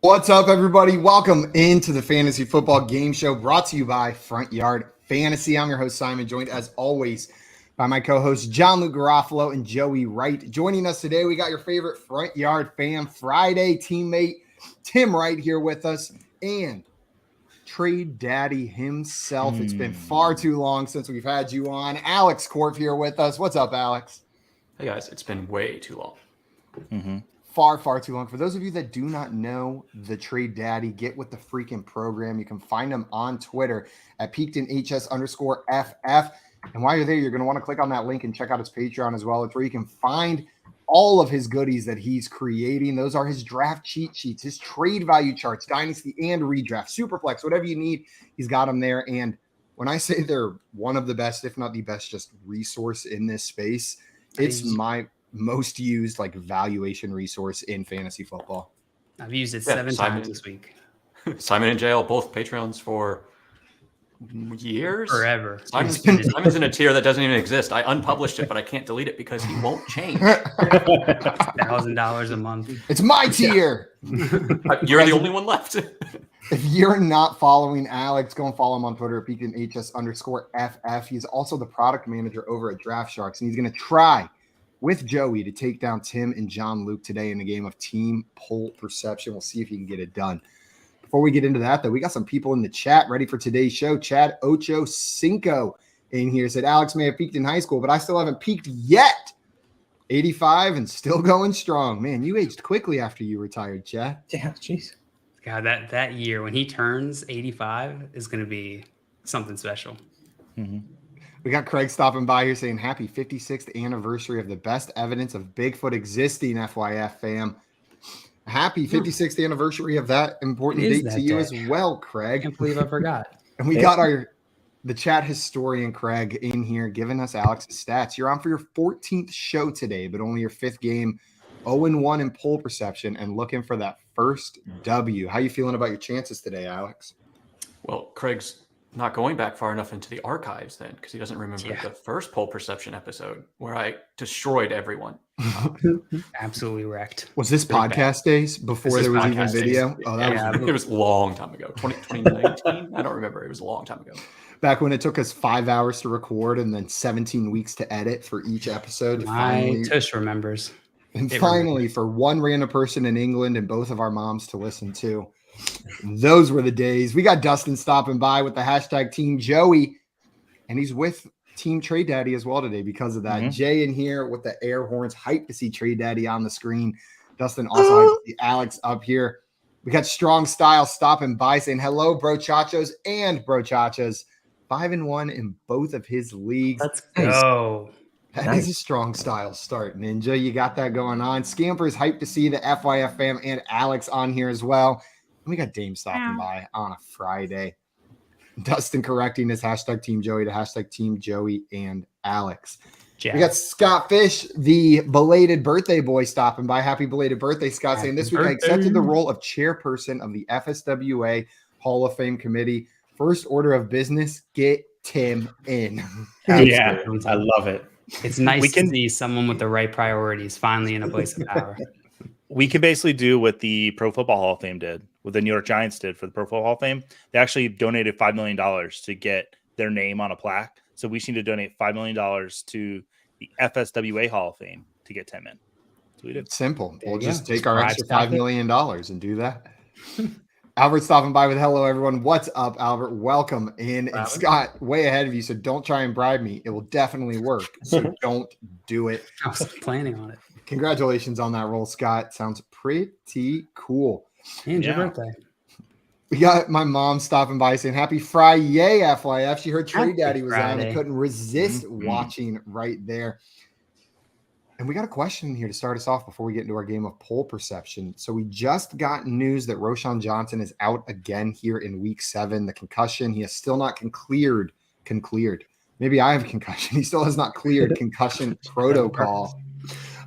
What's up, everybody? Welcome into the Fantasy Football Game Show brought to you by Front Yard Fantasy. I'm your host, Simon, joined as always by my co-hosts, John Luke Garofalo and Joey Wright. Joining us today, we got your favorite Front Yard Fam Friday teammate, Tim Wright, here with us, and Trade Daddy himself. It's been far too long since we've had you on. Alex Korff here with us. What's up, Alex? Hey, guys. It's been way too long. Far too long. For those of you that do not know the Trade Daddy, get with the freaking program. You can find him on Twitter at PeakedInHighSkool. And while you're there, you're going to want to click on that link and check out his Patreon as well. It's where you can find all of his goodies that he's creating. Those are his draft cheat sheets, his trade value charts, dynasty and redraft, superflex, whatever you need, he's got them there. And when I say they're one of the best, if not the best, just resource in this space, it's my most used valuation resource in fantasy football. I've used it seven times this week. Simon and Jail, both Patreons for years. Forever. Simon's in a tier that doesn't even exist. I unpublished it, but I can't delete it because he won't change. $1,000 a month. It's my tier. You're the only one left. If you're not following Alex, go and follow him on Twitter at PeakedInHS_FF. He's also the product manager over at Draft Sharks, and he's going to try with Joey to take down Tim and John Luke today in a game of team poll perception. We'll see if he can get it done. Before we get into that, though, we got some people in the chat ready for today's show. Chad Ocho Cinco in here said, Alex may have peaked in high school, but I still haven't peaked yet. 85 and still going strong. Man, you aged quickly after you retired, Chad. Yeah, jeez. God, that year when he turns 85 is going to be something special. Mm-hmm. We got Craig stopping by here saying happy 56th anniversary of the best evidence of Bigfoot existing, FYF fam. Happy 56th anniversary of that important date to you as well, Craig. I can't believe I forgot. And we got the chat historian, Craig, in here giving us Alex's stats. You're on for your 14th show today, but only your 5th game, 0-1 in poll perception and looking for that first W. How you feeling about your chances today, Alex? Well, Craig's not going back far enough into the archives then, because he doesn't remember the first poll perception episode where I destroyed everyone. Absolutely wrecked. Was this podcast days before there was even video? Days. Oh, it was a long time ago. 2019? I don't remember. It was a long time ago. Back when it took us 5 hours to record and then 17 weeks to edit for each episode. My tush remembers. And finally, for one random person in England and both of our moms to listen to. Those were the days. We got Dustin stopping by with the hashtag Team Joey, and he's with Team Trade Daddy as well today because of that. Jay in here with the air horns, hyped to see Trade Daddy on the screen. Dustin also hyped to see Alex up here. We got Strong Style stopping by saying hello, Bro Chachos and Bro Chachas. 5-1 in both of his leagues. Let's go. That is a Strong Style start, Ninja. You got that going on. Scamper's hyped to see the FYF fam and Alex on here as well. We got Dame stopping by on a Friday. Dustin correcting his hashtag Team Joey to hashtag Team Joey and Alex. Jack. We got Scott Fish, the belated birthday boy, stopping by. Happy belated birthday, Scott, saying this week I accepted the role of chairperson of the FSWA Hall of Fame committee. First order of business, get Tim in. Yeah, I love it. It's nice to see someone with the right priorities finally in a place of power. We can basically do what the Pro Football Hall of Fame did, what the New York Giants did for the Pro Football Hall of Fame. They actually donated $5 million to get their name on a plaque. So we just need to donate $5 million to the FSWA Hall of Fame to get Tim in. So we did. Simple. We'll just take our extra $5 million and do that. Albert stopping by with hello, everyone. What's up, Albert? Welcome in. And Scott, way ahead of you, so don't try and bribe me. It will definitely work, so don't do it. I was planning on it. Congratulations on that role, Scott. Sounds pretty cool. And your birthday. We got my mom stopping by saying happy Friday, FYF. She heard Trade Daddy was on and couldn't resist watching right there. And we got a question here to start us off before we get into our game of poll perception. So we just got news that Roschon Johnson is out again here in week 7. The concussion, he has still not cleared. Maybe I have a concussion. He still has not cleared concussion protocol.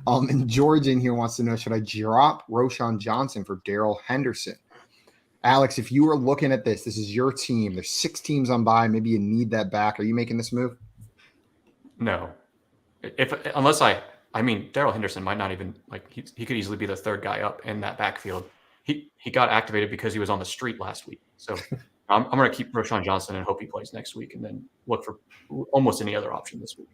And George in here wants to know, should I drop Roschon Johnson for Darrell Henderson? Alex, if you were looking at this is your team. There's 6 teams on bye. Maybe you need that back. Are you making this move? No. Darrell Henderson might not even he could easily be the third guy up in that backfield. he got activated because he was on the street last week. So I'm going to keep Roschon Johnson and hope he plays next week, and then look for almost any other option this week.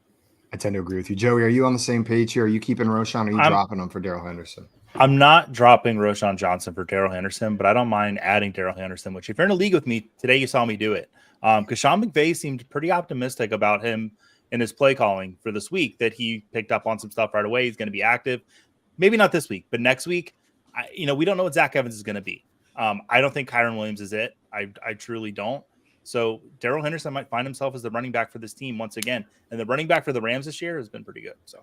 I tend to agree with you. Joey, are you on the same page here? Are you keeping Roschon, or are you dropping him for Darrell Henderson? I'm not dropping Roschon Johnson for Darrell Henderson, but I don't mind adding Darrell Henderson, which if you're in a league with me, today you saw me do it. Because Sean McVay seemed pretty optimistic about him in his play calling for this week, that he picked up on some stuff right away. He's going to be active. Maybe not this week, but next week, we don't know what Zach Evans is going to be. I don't think Kyron Williams is it. I truly don't. So Darrell Henderson might find himself as the running back for this team once again. And the running back for the Rams this year has been pretty good. So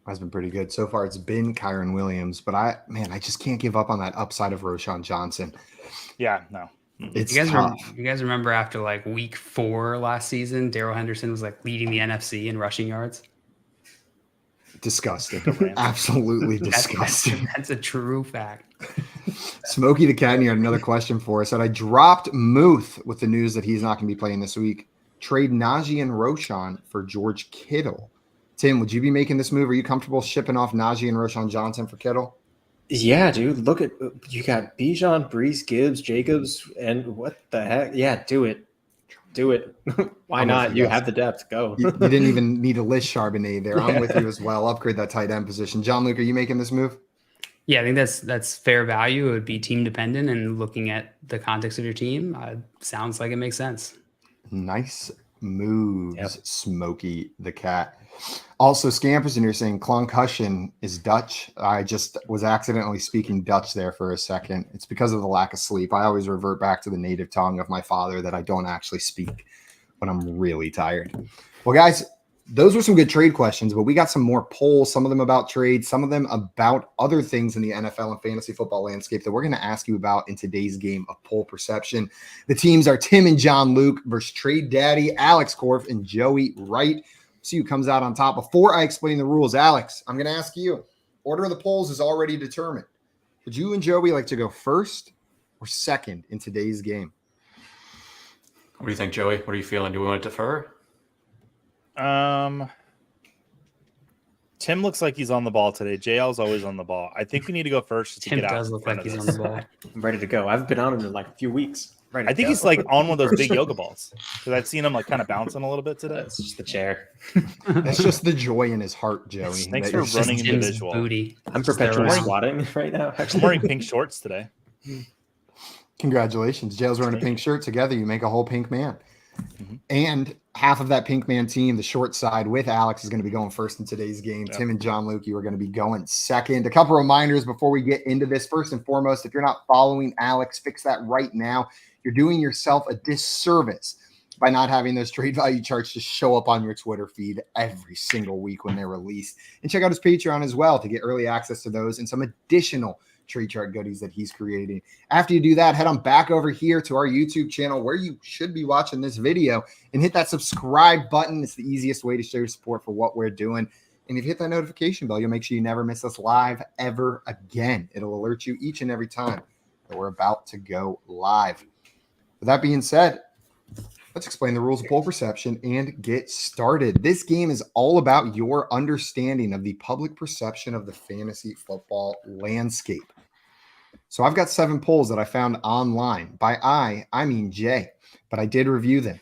has been pretty good. So far it's been Kyron Williams, but I just can't give up on that upside of Roschon Johnson. Yeah, no. It's you tough. guys remember after like week 4 last season, Darrell Henderson was like leading the NFC in rushing yards? Disgusting. Absolutely disgusting. That's a true fact. Smokey the Cat had another question for us. That I dropped Muth with the news that he's not going to be playing this week. Trade Najee and Roschon for George Kittle. Tim, would you be making this move? Are you comfortable shipping off Najee and Roschon Johnson for Kittle? Yeah, dude. Look at you got Bijan, Brees, Gibbs, Jacobs, and what the heck? Yeah, do it. Do it. Why not? You have the depth. Go. You didn't even need to list Charbonnet there. I'm with you as well. Upgrade that tight end position. John Luke, are you making this move? Yeah, I think that's fair value. It would be team dependent, and looking at the context of your team, sounds like it makes sense. Nice moves, Smokey the Cat. Also, Scampers in here saying Klonkhuizen is Dutch. I just was accidentally speaking Dutch there for a second. It's because of the lack of sleep. I always revert back to the native tongue of my father that I don't actually speak when I'm really tired. Well, guys, those were some good trade questions, but we got some more polls, some of them about trades, some of them about other things in the NFL and fantasy football landscape that we're going to ask you about in today's game of poll perception. The teams are Tim and John Luke versus Trade Daddy, Alex Korff, and Joey Wright. See who comes out on top. Before I explain the rules, Alex, I'm going to ask you. Order of the polls is already determined. Would you and Joey like to go first or second in today's game? What do you think, Joey? What are you feeling? Do we want to defer? Tim looks like he's on the ball today. JL's always on the ball. I think we need to go first. Tim does look like he's on the ball. I'm ready to go. I've been on him in like a few weeks. I think he's like on one of those big yoga balls because I've seen him like kind of bouncing a little bit today. It's just the chair. That's just the joy in his heart, Joey. Thanks for running individual. Booty. I'm perpetually squatting right now. I'm wearing pink shorts today. Congratulations. Jail's wearing a pink shirt. Together, you make a whole pink man. Mm-hmm. And half of that pink man team, the short side with Alex, is going to be going first in today's game. Yep. Tim and John Luke, you are going to be going second. A couple reminders before we get into this. First and foremost, if you're not following Alex, fix that right now. You're doing yourself a disservice by not having those trade value charts just show up on your Twitter feed every single week when they're released. And check out his Patreon as well to get early access to those and some additional trade chart goodies that he's creating. After you do that, head on back over here to our YouTube channel where you should be watching this video and hit that subscribe button. It's the easiest way to show your support for what we're doing. And if you hit that notification bell, you'll make sure you never miss us live ever again. It'll alert you each and every time that we're about to go live. With that being said, let's explain the rules of poll perception and get started. This game is all about your understanding of the public perception of the fantasy football landscape. So I've got 7 polls that I found online. By I mean Jay, but I did review them.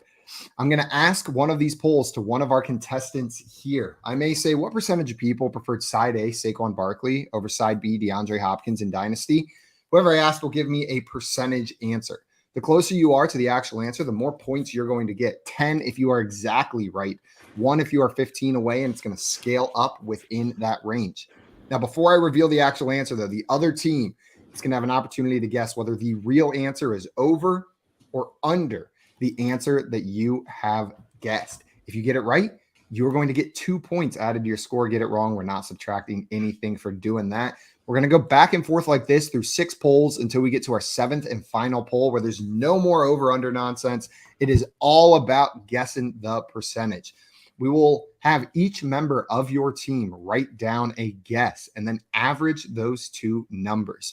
I'm going to ask one of these polls to one of our contestants here. I may say, what percentage of people preferred side A, Saquon Barkley, over side B, DeAndre Hopkins in Dynasty? Whoever I ask will give me a percentage answer. The closer you are to the actual answer, the more points you're going to get. 10 if you are exactly right. 1 if you are 15 away, and it's going to scale up within that range. Now, before I reveal the actual answer, though, the other team is going to have an opportunity to guess whether the real answer is over or under the answer that you have guessed. If you get it right, you're going to get 2 points added to your score. Get it wrong, we're not subtracting anything for doing that. We're going to go back and forth like this through 6 polls until we get to our 7th and final poll where there's no more over-under nonsense. It is all about guessing the percentage. We will have each member of your team write down a guess and then average those 2 numbers.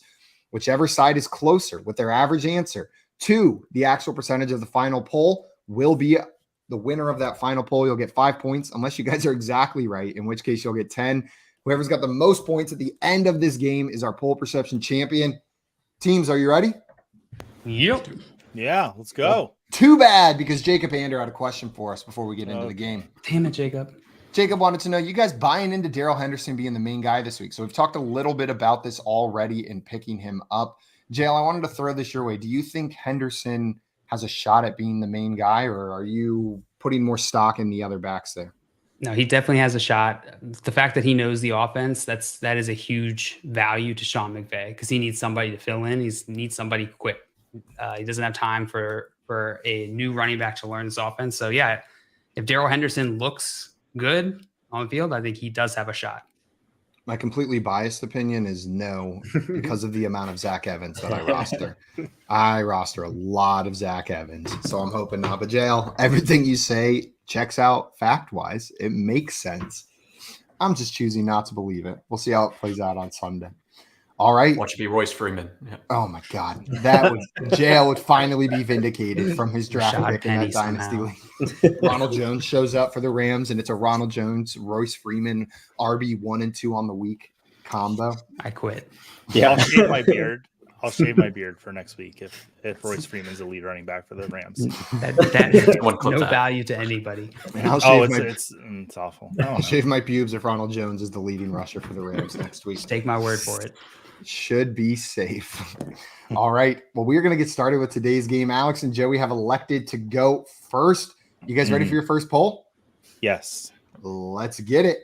Whichever side is closer with their average answer to the actual percentage of the final poll will be the winner of that final poll. You'll get 5 points unless you guys are exactly right, in which case you'll get 10. Whoever's got the most points at the end of this game is our poll perception champion. Teams, are you ready? Yep. Yeah, let's go. Too bad, because Jacob Ander had a question for us before we get into the game. Damn it, Jacob. Jacob wanted to know, you guys buying into Darrell Henderson being the main guy this week? So we've talked a little bit about this already in picking him up. JL, I wanted to throw this your way. Do you think Henderson has a shot at being the main guy, or are you putting more stock in the other backs there? No, he definitely has a shot. The fact that he knows the offense, that is a huge value to Sean McVay, because he needs somebody to fill in. He needs somebody quick. He doesn't have time for a new running back to learn this offense. So yeah, if Darrell Henderson looks good on the field, I think he does have a shot. My completely biased opinion is no, because of the amount of Zach Evans that I roster. I roster a lot of Zach Evans, so I'm hoping not. But JL, everything you say checks out fact-wise. It makes sense. I'm just choosing not to believe it. We'll see how it plays out on Sunday. All right. Watch it be Royce Freeman. Yeah. Oh my God, JL would finally be vindicated from his draft pick in that dynasty league. Ronald Jones shows up for the Rams, and it's a Ronald Jones, Royce Freeman RB 1 and 2 on the week combo. I quit. Yeah, I'll shave my beard. I'll shave my beard for next week if Royce Freeman's the lead running back for the Rams. That is no value to anybody. It's awful. I'll shave my pubes if Ronald Jones is the leading rusher for the Rams next week. Just take my word for it. Should be safe. All right. Well, we're going to get started with today's game. Alex and Joey have elected to go first. You guys ready for your first poll? Yes. Let's get it.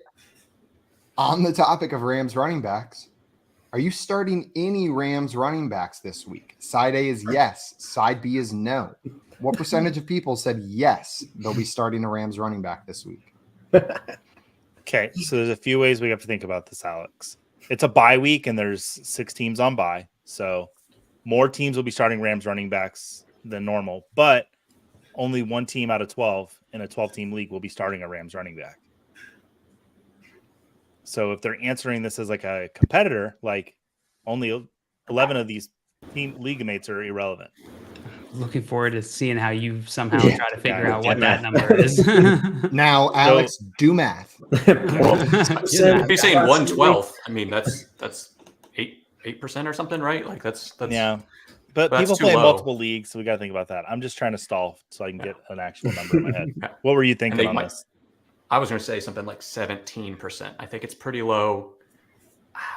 On the topic of Rams running backs, are you starting any Rams running backs this week? Side A is yes. Side B is no. What percentage of people said yes, they'll be starting a Rams running back this week? Okay, so there's a few ways we have to think about this, Alex. It's a bye week, and there's 6 teams on bye. So more teams will be starting Rams running backs than normal, but only one team out of 12 in a 12-team league will be starting a Rams running back. So if they're answering this as like a competitor, like only 11 of these team league mates are irrelevant. Looking forward to seeing how you somehow try to figure out what that number is. Now, Alex, do math. If you're saying 1/12, I mean that's 8% or something, right? Like that's yeah. But people play in multiple leagues, so we got to think about that. I'm just trying to stall so I can get an actual number in my head. What were you thinking on this? I was going to say something like 17%. I think it's pretty low.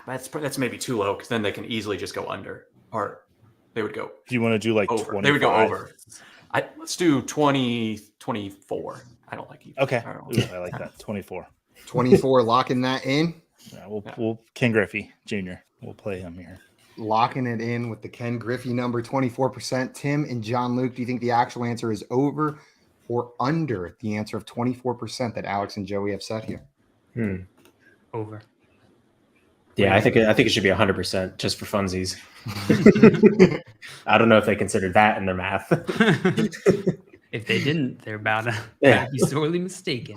That's maybe too low, because then they can easily just go under, or they would go. If you want to do like over. 25. They would go over. Let's do 20, 24. I don't like you. Okay. I like that. 24. 24, locking that in. Yeah, we'll Ken Griffey Jr. We'll play him here. Locking it in with the Ken Griffey number, 24%. Tim and John Luke, do you think the actual answer is over or under the answer of 24% that Alex and Joey have set here? Over. Yeah, I think it should be 100% just for funsies. I don't know if they considered that in their math. If they didn't, they're about to be sorely mistaken.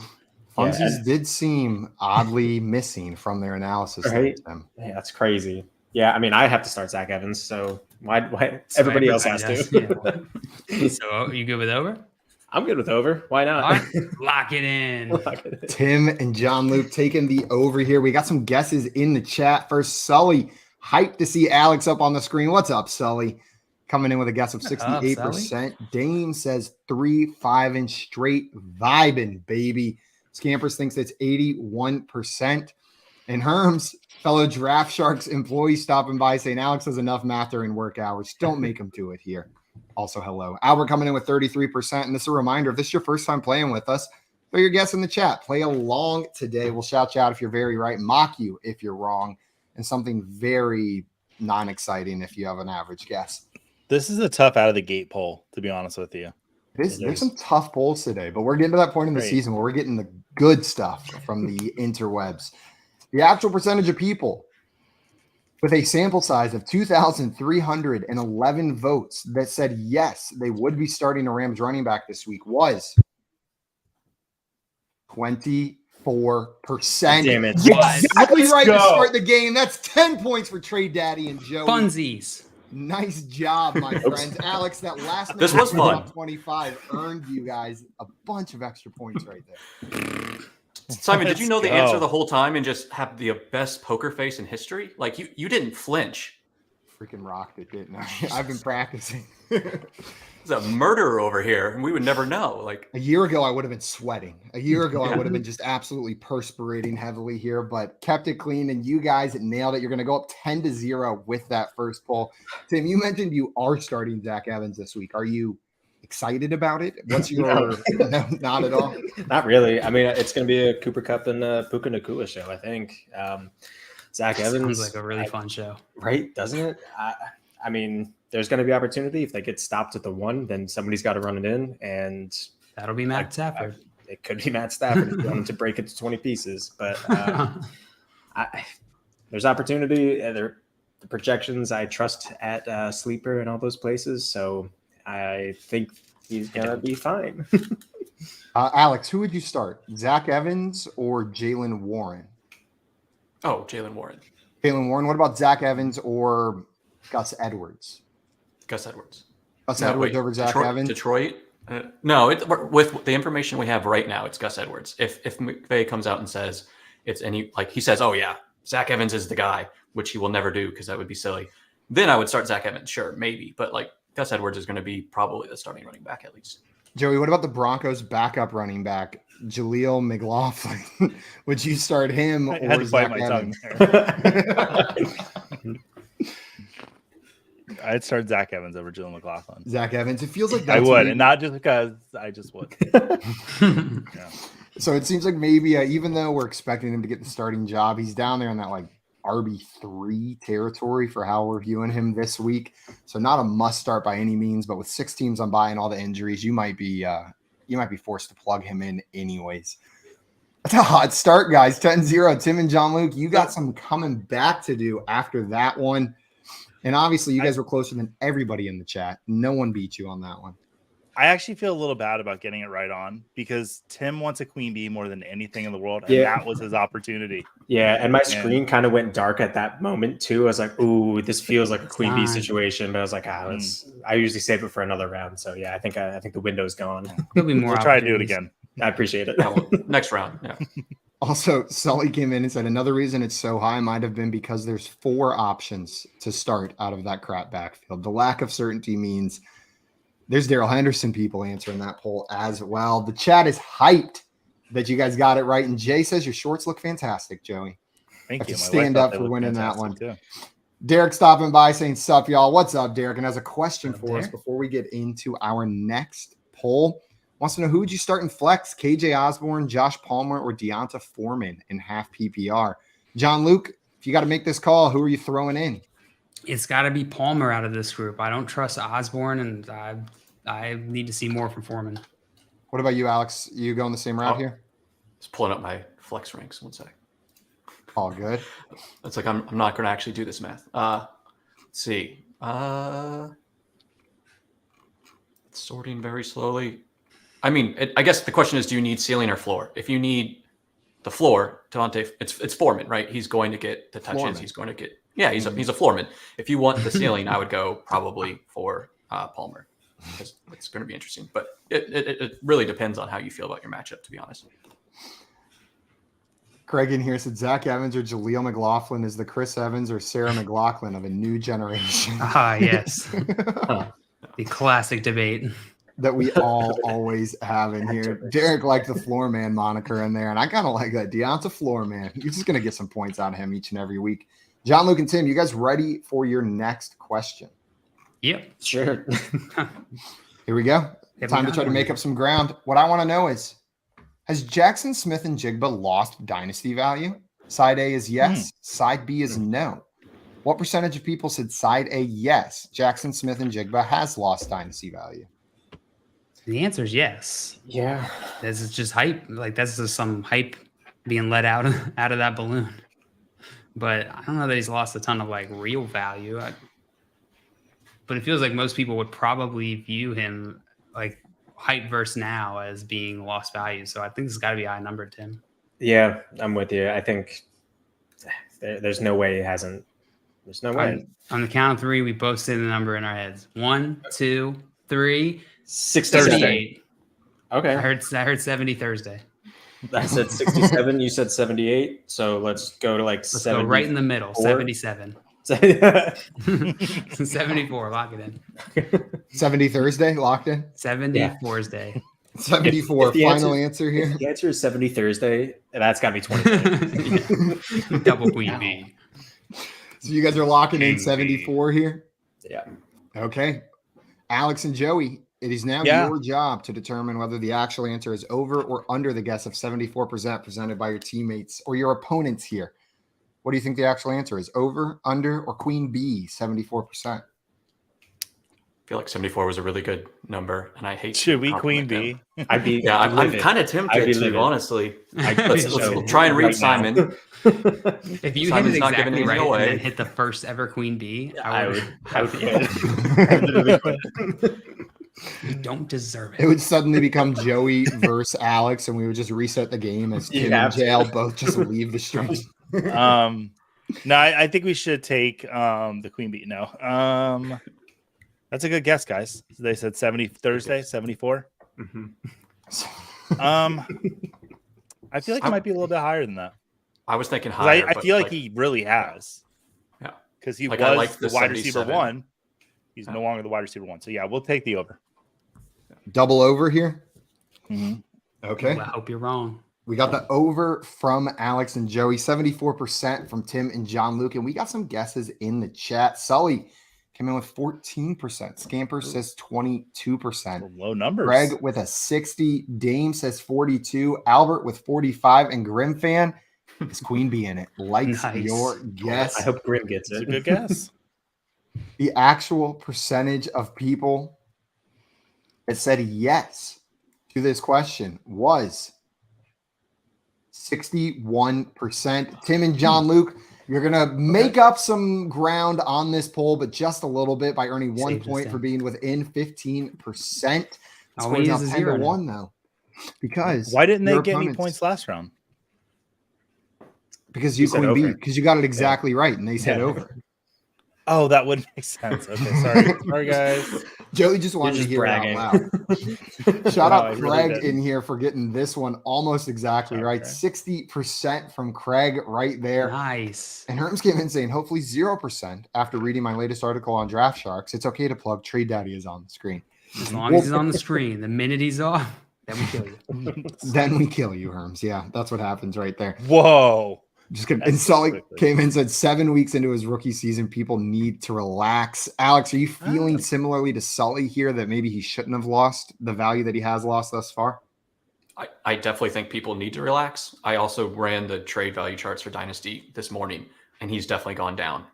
Funsies did seem oddly missing from their analysis. Right? Yeah, that's crazy. Yeah, I mean, I have to start Zach Evans, so why everybody else has to? Yeah. So you good with over? I'm good with over. Why not? All right. Lock it in. Tim and John Luke taking the over here. We got some guesses in the chat. First, Sully, hyped to see Alex up on the screen. What's up, Sully? Coming in with a guess of 68%. Dame says 3-5 and straight vibing, baby. Scampers thinks it's 81%. And Herms, fellow Draft Sharks employee, stopping by saying Alex has enough math during work hours. Don't make him do it here. Also, hello. Albert coming in with 33%. And this is a reminder, if this is your first time playing with us, throw your guess in the chat. Play along today. We'll shout you out if you're very right, mock you if you're wrong, and something very non-exciting if you have an average guess. This is a tough out of the gate poll, to be honest with you. There's some tough polls today, but we're getting to that point in the season where we're getting the good stuff from the interwebs. The actual percentage of people with a sample size of 2,311 votes that said yes, they would be starting a Rams running back this week was 24%. Damn it. Exactly right to start the game. That's 10 points for Trade Daddy and Joey. Funsies. Nice job, my friends. Alex, that last this was fun. 25 earned you guys a bunch of extra points right there. Simon, did you know the answer the whole time and just have the best poker face in history? Like you didn't flinch. freaking rocked it, didn't I? I've been practicing. It's a murderer over here, and we would never know. Like a year ago, I would have been sweating. A year ago, I would have been just absolutely perspirating heavily here, but kept it clean. And you guys nailed it. You're going to go up 10-0 with that first poll. Tim, you mentioned you are starting Zach Evans this week. Are you excited about it? What's your no, not at all? Not really. I mean, it's going to be a Cooper Kupp and Puka Nacua show, I think. Zach Evans sounds like a really fun show, right? Doesn't it? I mean, there's going to be opportunity. If they get stopped at the 1, then somebody's got to run it in, and that'll be Matt Stafford. It could be Matt Stafford if you want him to break it to 20 pieces, but there's opportunity. The projections I trust at Sleeper and all those places, so I think he's going to be fine. Alex, who would you start? Zach Evans or Jaylen Warren? Oh, Jaylen Warren. Jaylen Warren. What about Zach Evans or Gus Edwards? Gus Edwards. Gus Edwards over Zach Evans? Detroit? No, with the information we have right now, it's Gus Edwards. If McVay comes out and says he says, oh yeah, Zach Evans is the guy, which he will never do because that would be silly, then I would start Zach Evans. Sure, maybe. But Gus Edwards is going to be probably the starting running back at least. Joey, what about the Broncos' bbackup running back, Jaleel McLaughlin? Would you start him I had or to bite Zach my Evans? tongue. I'd start Zach Evans over Jaleel McLaughlin. Zach Evans. It feels like I would, and not just because I just would. Yeah. So it seems like maybe even though we're expecting him to get the starting job, he's down there in that RB3 territory for how we're viewing him this week. So not a must start by any means, but with 6 teams on bye and all the injuries, you might be forced to plug him in anyways. That's a hot start, guys. 10-0. Tim and John Luke, you got some coming back to do after that one. And obviously you guys were closer than everybody in the chat. No one beat you on that one. I actually feel a little bad about getting it right on because Tim wants a queen bee more than anything in the world, and that was his opportunity. Yeah, and my screen kind of went dark at that moment too. I was like, "Ooh, this feels like a queen bee situation," but I was like, I usually save it for another round. So yeah, I think the window's gone. There'll be more. We'll try to do it again. I appreciate it. Next round. Yeah. Also, Sully came in and said another reason it's so high might have been because there's 4 options to start out of that crap backfield. The lack of certainty means there's Darrell Henderson people answering that poll as well. The chat is hyped that you guys got it right. And Jay says your shorts look fantastic, Joey. Thank you. Stand up for winning that one. Too. Derek stopping by saying, sup, y'all. What's up, Derek? And has a question for us before we get into our next poll. Wants to know, who would you start in flex? KJ Osborne, Josh Palmer, or Deonta Foreman in half PPR? John Luke, if you got to make this call, who are you throwing in? It's got to be Palmer out of this group. I don't trust Osborne, and I need to see more from Foreman. What about you, Alex? You going the same route here? Just pulling up my flex ranks. One sec. All good. It's like I'm not going to actually do this math. Let's see. Sorting very slowly. I mean, I guess the question is, do you need ceiling or floor? If you need the floor, Devontae, it's Foreman, right? He's going to get the touches. Foreman. He's going to get. Yeah, he's a floorman. If you want the ceiling, I would go probably for Palmer because it's going to be interesting. But it really depends on how you feel about your matchup, to be honest. Craig in here said Zach Evans or Jaleel McLaughlin is the Chris Evans or Sarah McLaughlin of a new generation. Yes. The classic debate that we all always have in here. Derek liked the floor man moniker in there, and I kind of like that. Deonta floor man. You're just going to get some points out of him each and every week. John, Luke, and Tim, you guys ready for your next question? Yep. Sure. Here we go. Time to try to make up some ground. What I want to know is, has Jackson Smith and Jigba lost dynasty value? Side A is yes. Side B is no. What percentage of people said side A yes? Jackson Smith and Jigba has lost dynasty value. The answer is yes. Yeah. This is just hype. Like, that's just some hype being let out of that balloon. But I don't know that he's lost a ton of real value. But it feels like most people would probably view him hype versus now as being lost value. So I think this has got to be high number, Tim. Yeah, I'm with you. I think there's no way he hasn't. There's no way. On the count of 3, we both say the number in our heads. 1, 2, 3. 68. Okay. I heard 70 Thursday. I said 67. You said 78. So let's go to Let's go right in the middle. 77. 74, lock it in. 70 Thursday, locked in. 70 Thursday. 74. Final answer here. If the answer is 70 Thursday, that's got to be 20. Double Queen B. So you guys are locking in 74 here? Yeah. Okay. Alex and Joey, it is now your job to determine whether the actual answer is over or under the guess of 74% presented by your teammates or your opponents here. What do you think the actual answer is? Over, under, or Queen B, 74%? I feel like 74 was a really good number, and I hate. Should we Queen B? I'd be. Yeah, I'm kind of tempted to, honestly. Let's try and read Simon. If you Simon's hit it not exactly giving right anything away. and then hit the first ever Queen B, I would You don't deserve it. It would suddenly become Joey versus Alex, and we would just reset the game as Tim and JL both just leave the stream. No, I think we should take the Queen Bee. No. That's a good guess, guys. They said 70 Thursday, 74. Mm-hmm. I feel like it might be a little bit higher than that. I was thinking higher. I feel like he really has. Yeah. Because he like was the wide 77. receiver 1. He's no longer the wide receiver 1. So, yeah, we'll take the over. Double over here? Mm-hmm. Okay. Well, I hope you're wrong. We got the over from Alex and Joey, 74% from Tim and John Luke. And we got some guesses in the chat. Sully came in with 14%. Scamper says 22%. Low numbers. Greg with a 60. Dame says 42. Albert with 45. And Grim fan is Queen Bee in it. Likes your guess. I hope Grim gets it. It's a good guess. The actual percentage of people that said yes to this question was 61%. Tim and John Luke, you're going to make up some ground on this poll, but just a little bit by earning 1 point for being within 15%. All we need is a 0 1 though. Because why didn't they get any points last round? Because you Queen B, because you got it exactly right, and they said over. Oh, that would make sense. Okay, sorry guys. Joey just wanted to hear it out loud. Shout out Craig in here for getting this one almost exactly right. 60% from Craig right there. Nice. And Herms came in saying, hopefully 0% after reading my latest article on Draft Sharks. It's okay to plug. Trade Daddy is on the screen. As long as he's on the screen. The minute he's off, then we kill you. Then we kill you, Herms. Yeah, that's what happens right there. Whoa. Just kidding. And Sully came in and said 7 weeks into his rookie season, people need to relax. Alex, are you feeling similarly to Sully here that maybe he shouldn't have lost the value that he has lost thus far? I definitely think people need to relax. I also ran the trade value charts for Dynasty this morning, and he's definitely gone down.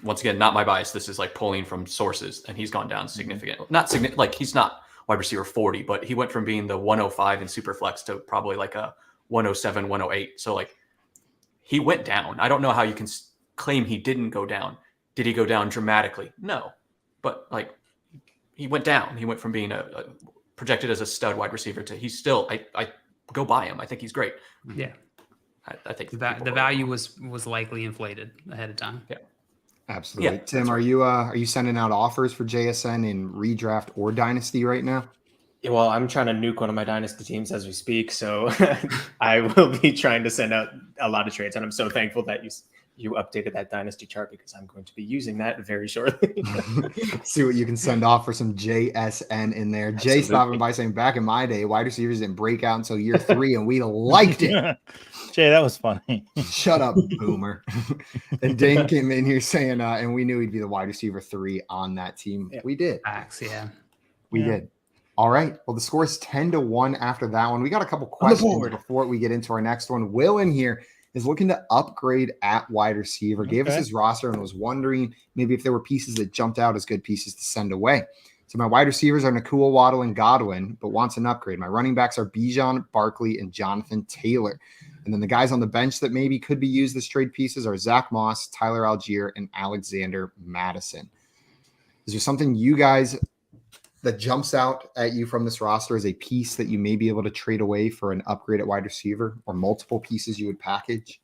Once again, not my bias. This is like pulling from sources, and he's gone down significantly. Not significant, like he's not wide receiver 40, but he went from being the 105 in Superflex to probably like a 107, 108. So like, he went down. I don't know how you can claim he didn't go down. Did he go down dramatically? No. But like he went down. He went from being a projected as a stud wide receiver to he's still I go buy him. I think he's great. Yeah. I think the value was likely inflated ahead of time. Yeah. Absolutely. Yeah, Tim, are you sending out offers for JSN in redraft or dynasty right now? Yeah, well, I'm trying to nuke one of my dynasty teams as we speak, so I will be trying to send out a lot of trades, and I'm so thankful that you updated that dynasty chart because I'm going to be using that very shortly. See what you can send off for some JSN in there. Absolutely. Jay stopping by saying, back in my day, wide receivers didn't break out until year 3, and we liked it. Jay, that was funny. Shut up, boomer. And Dane came in here saying, and we knew he'd be the wide receiver 3 on that team. Yeah. We did. Facts, yeah. We did. All right. Well, the score is 10-1 after that one. We got a couple questions before we get into our next one. Will in here is looking to upgrade at wide receiver. Gave us his roster and was wondering maybe if there were pieces that jumped out as good pieces to send away. So my wide receivers are Nakua, Waddle, and Godwin, but wants an upgrade. My running backs are Bijan, Barkley, and Jonathan Taylor. And then the guys on the bench that maybe could be used as trade pieces are Zach Moss, Tyler Algier, and Alexander Madison. Is there something you guys that jumps out at you from this roster as a piece that you may be able to trade away for an upgrade at wide receiver, or multiple pieces you would package?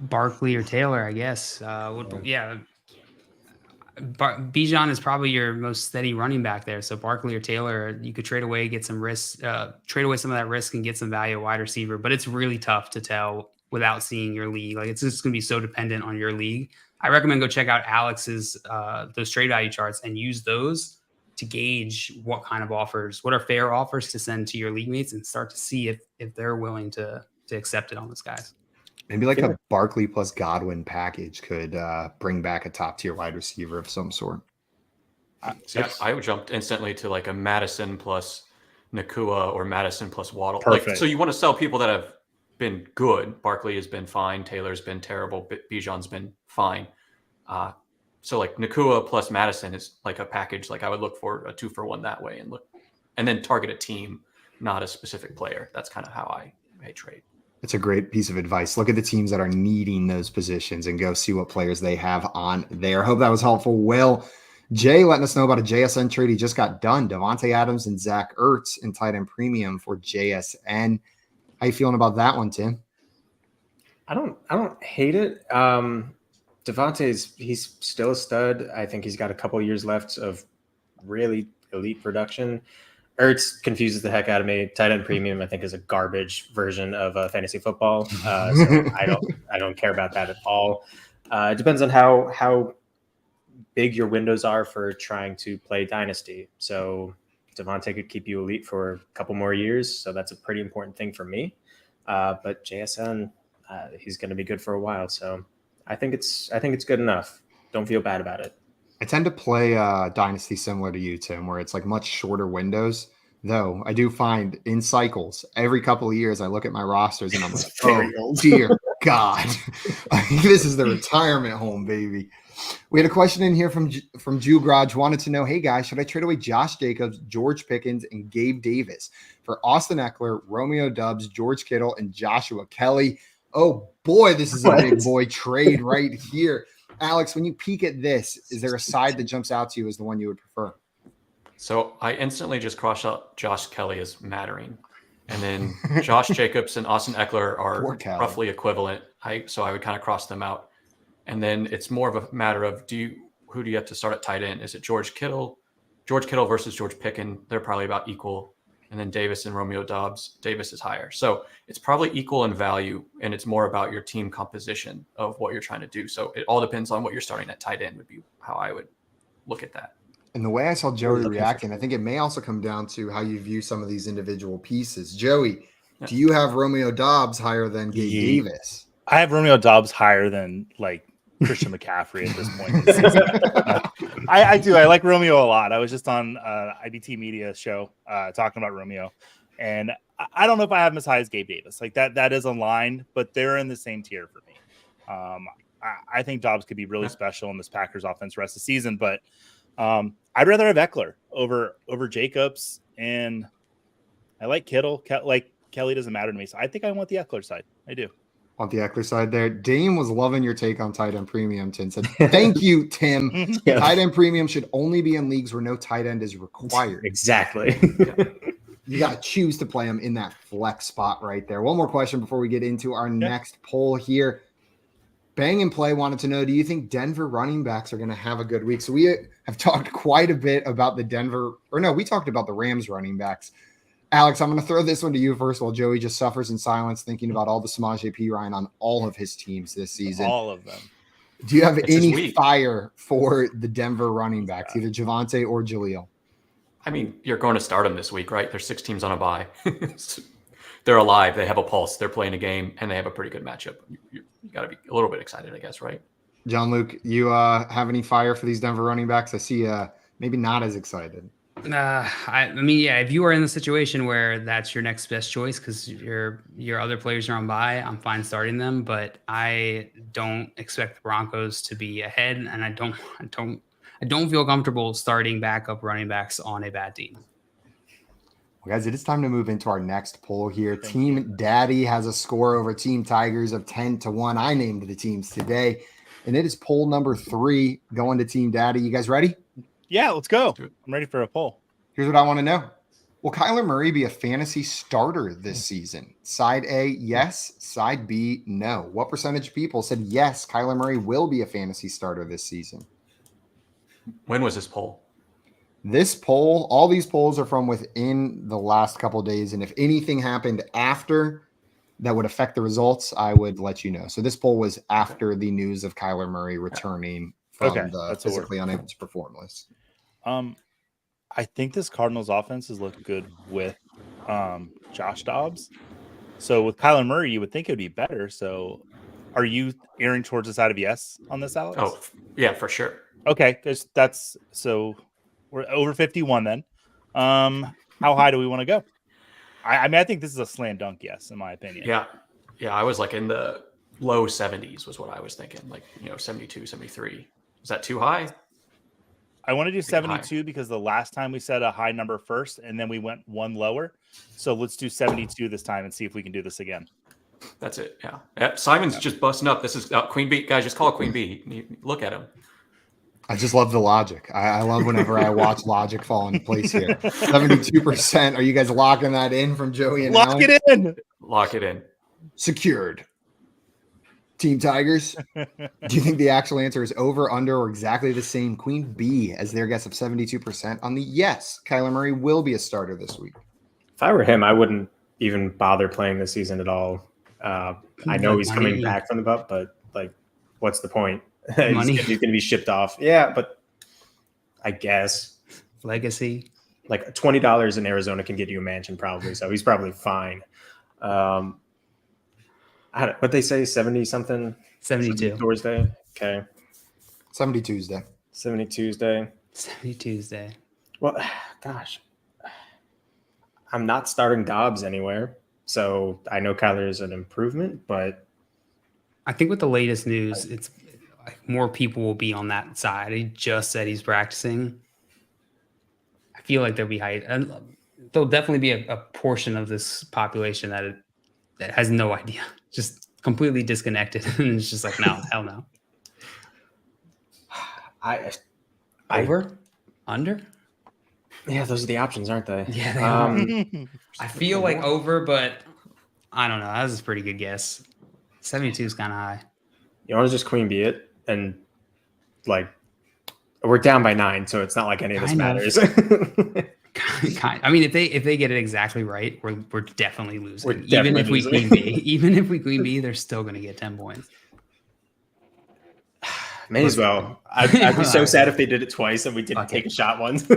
Barkley or Taylor, I guess. Bijan is probably your most steady running back there. So Barkley or Taylor, you could trade away, get some risk, trade away some of that risk and get some value at wide receiver. But it's really tough to tell without seeing your league. Like, it's just going to be so dependent on your league. I recommend go check out Alex's those trade value charts and use those to gauge what kind of offers, what are fair offers to send to your league mates, and start to see if they're willing to accept it on those guys. Maybe like a Barkley plus Godwin package could bring back a top tier wide receiver of some sort. I would jump instantly to like a Madison plus Nakua or Madison plus Waddle. Perfect. Like, so you want to sell people that have been good. Barkley has been fine. Taylor's been terrible. Bijan's been fine. So like Nakua plus Madison is like a package. Like I would look for a 2-for-1 that way and then target a team, not a specific player. That's kind of how I trade. It's a great piece of advice. Look at the teams that are needing those positions and go see what players they have on there. Hope that was helpful. Will, Jay letting us know about a JSN trade he just got done. Devontae Adams and Zach Ertz in tight end premium for JSN. How you feeling about that one, Tim? I don't hate it. He's still a stud. I think he's got a couple of years left of really elite production. Ertz confuses the heck out of me. Tight end premium, I think, is a garbage version of fantasy football. So I don't care about that at all. It depends on how big your windows are for trying to play dynasty. So Devontae could keep you elite for a couple more years, so that's a pretty important thing for me. But JSN, he's going to be good for a while. So I think it's good enough. Don't feel bad about it. I tend to play Dynasty similar to you, Tim, where it's like much shorter windows. Though I do find in cycles, every couple of years, I look at my rosters and I'm like, oh, dear God, this is the retirement home, baby. We had a question in here from Jew Garage, wanted to know, hey, guys, should I trade away Josh Jacobs, George Pickens, and Gabe Davis for Austin Eckler, Romeo Doubs, George Kittle, and Joshua Kelly? Oh, boy, this is a big boy trade right here. Alex, when you peek at this, is there a side that jumps out to you as the one you would prefer? So I instantly just crossed out Josh Kelly as mattering. And then Josh Jacobs and Austin Eckler are roughly equivalent. So I would kind of cross them out. And then it's more of a matter of who do you have to start at tight end? Is it George Kittle versus George Pickens? They're probably about equal. And then Davis and Romeo Doubs. Davis is higher. So it's probably equal in value, and it's more about your team composition of what you're trying to do. So it all depends on what you're starting at tight end would be how I would look at that. And the way I saw Joey reacting, I think it may also come down to how you view some of these individual pieces. Joey, do you have Romeo Doubs higher than Gabe Davis? I have Romeo Doubs higher than like Christian McCaffrey at this point in the season. I do. I like Romeo a lot. I was just on IBT Media show talking about Romeo, and I don't know if I have him as high as Gabe Davis. Like that is a line, but they're in the same tier for me. I think Doubs could be really special in this Packers offense the rest of the season, but I'd rather have Eckler over Jacobs, and I like Kittle. Like Kelly doesn't matter to me, so I think I want the Eckler side. I do. On the Eckler side there. Dame was loving your take on tight end premium. Tim said, thank you, Tim. Yeah. Tight end premium should only be in leagues where no tight end is required. Exactly. You got to choose to play him in that flex spot right there. One more question before we get into our next poll here. Bang and Play wanted to know, do you think Denver running backs are going to have a good week? So we have talked quite a bit about we talked about the Rams running backs. Alex, I'm going to throw this one to you first while Joey just suffers in silence thinking about all the Samaje Perine on all of his teams this season. All of them. Do you have any fire for the Denver running backs, either Javonte or Jaleel? I mean, you're going to start them this week, right? There's 6 teams on a bye. They're alive. They have a pulse. They're playing a game, and they have a pretty good matchup. You got to be a little bit excited, I guess, right? John Luke, you have any fire for these Denver running backs? I see maybe not as excited. I mean, yeah, if you are in the situation where that's your next best choice because your other players are on bye, I'm fine starting them. But I don't expect the Broncos to be ahead, and I don't feel comfortable starting backup running backs on a bad team. Well, guys, it is time to move into our next poll here. Team Daddy has a score over Team Tigers of 10-1. I named the teams today, and it is poll number 3 going to Team Daddy. You guys ready? Yeah, let's go. I'm ready for a poll. Here's what I want to know. Will Kyler Murray be a fantasy starter this season? Side A, yes. Side B, no. What percentage of people said yes, Kyler Murray will be a fantasy starter this season? When was this poll? This poll, all these polls are from within the last couple of days. And if anything happened after that would affect the results, I would let you know. So this poll was after the news of Kyler Murray returning from the physically unable to perform list. I think this Cardinals offense has looked good with Josh Dobbs. So with Kyler Murray, you would think it would be better. So are you erring towards the side of yes on this, Alex? Oh, yeah, for sure. Okay, that's so we're over 51 then. How high do we want to go? I mean, I think this is a slam dunk yes, in my opinion. Yeah. I was like in the low 70s was what I was thinking, like 72, 73. Is that too high? I want to do 72 because the last time we said a high number first, and then we went one lower. So let's do 72 this time and see if we can do this again. That's it. Yeah. Simon's just busting up. This is Queen Bee. Guys, just call it Queen Bee. Look at him. I just love the logic. I love whenever I watch logic fall into place here. 72%. Are you guys locking that in from Joey and Lock it in. Lock it in. Secured. Team Tigers. Do you think the actual answer is over, under, or exactly the same? Queen Bee as their guess of 72% on the yes. Kyler Murray will be a starter this week. If I were him, I wouldn't even bother playing this season at all. I know he's coming back from the butt, but like, what's the point? He's going to be shipped off. Yeah, but I guess legacy, like $20 in Arizona can get you a mansion probably. So he's probably fine. What they say, 70 something? 72 Thursday. Okay. 70 Tuesday. 70 Tuesday. 70 Tuesday. Well, gosh, I'm not starting Dobbs anywhere. So I know Kyler is an improvement, but I think with the latest news, it's like more people will be on that side. He just said he's practicing. I feel like there'll be height, and there'll definitely be a portion of this population that has no idea, just completely disconnected, and it's just like, no, hell no. Over, under. Yeah, those are the options, aren't they? Yeah, they are. I feel like over, but I don't know. That was a pretty good guess. 72 is kind of high. You want to just Queen Bee it, and like we're down by 9, so it's not like any of this matters. I mean, if they get it exactly right, we're definitely losing. Even if we Queen Bee, they're still going to get 10 points. May as well. I'd be so sad if they did it twice and we didn't take a shot once.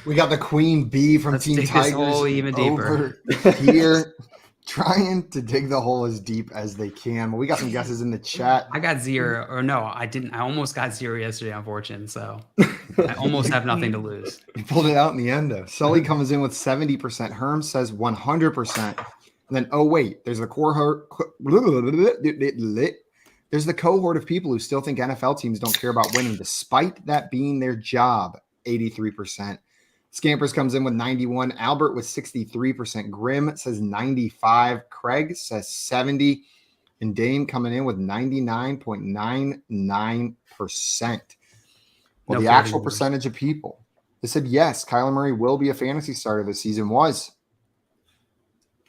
We got the Queen Bee from Team Tigers even deeper over here, trying to dig the hole as deep as they can. Well, we got some guesses in the chat. I got 0, or no, I didn't. I almost got 0 yesterday on Fortune, so I almost have nothing to lose. You pulled it out in the end, though. Sully comes in with 70%. Herm says 100%. And then, oh wait, there's the cohort. There's the cohort of people who still think NFL teams don't care about winning, despite that being their job. 83%. Scampers comes in with 91. Albert with 63%. Grim says 95. Craig says 70. And Dane coming in with 99.99%. Well, the actual percentage of people that said yes, Kyler Murray will be a fantasy starter this season was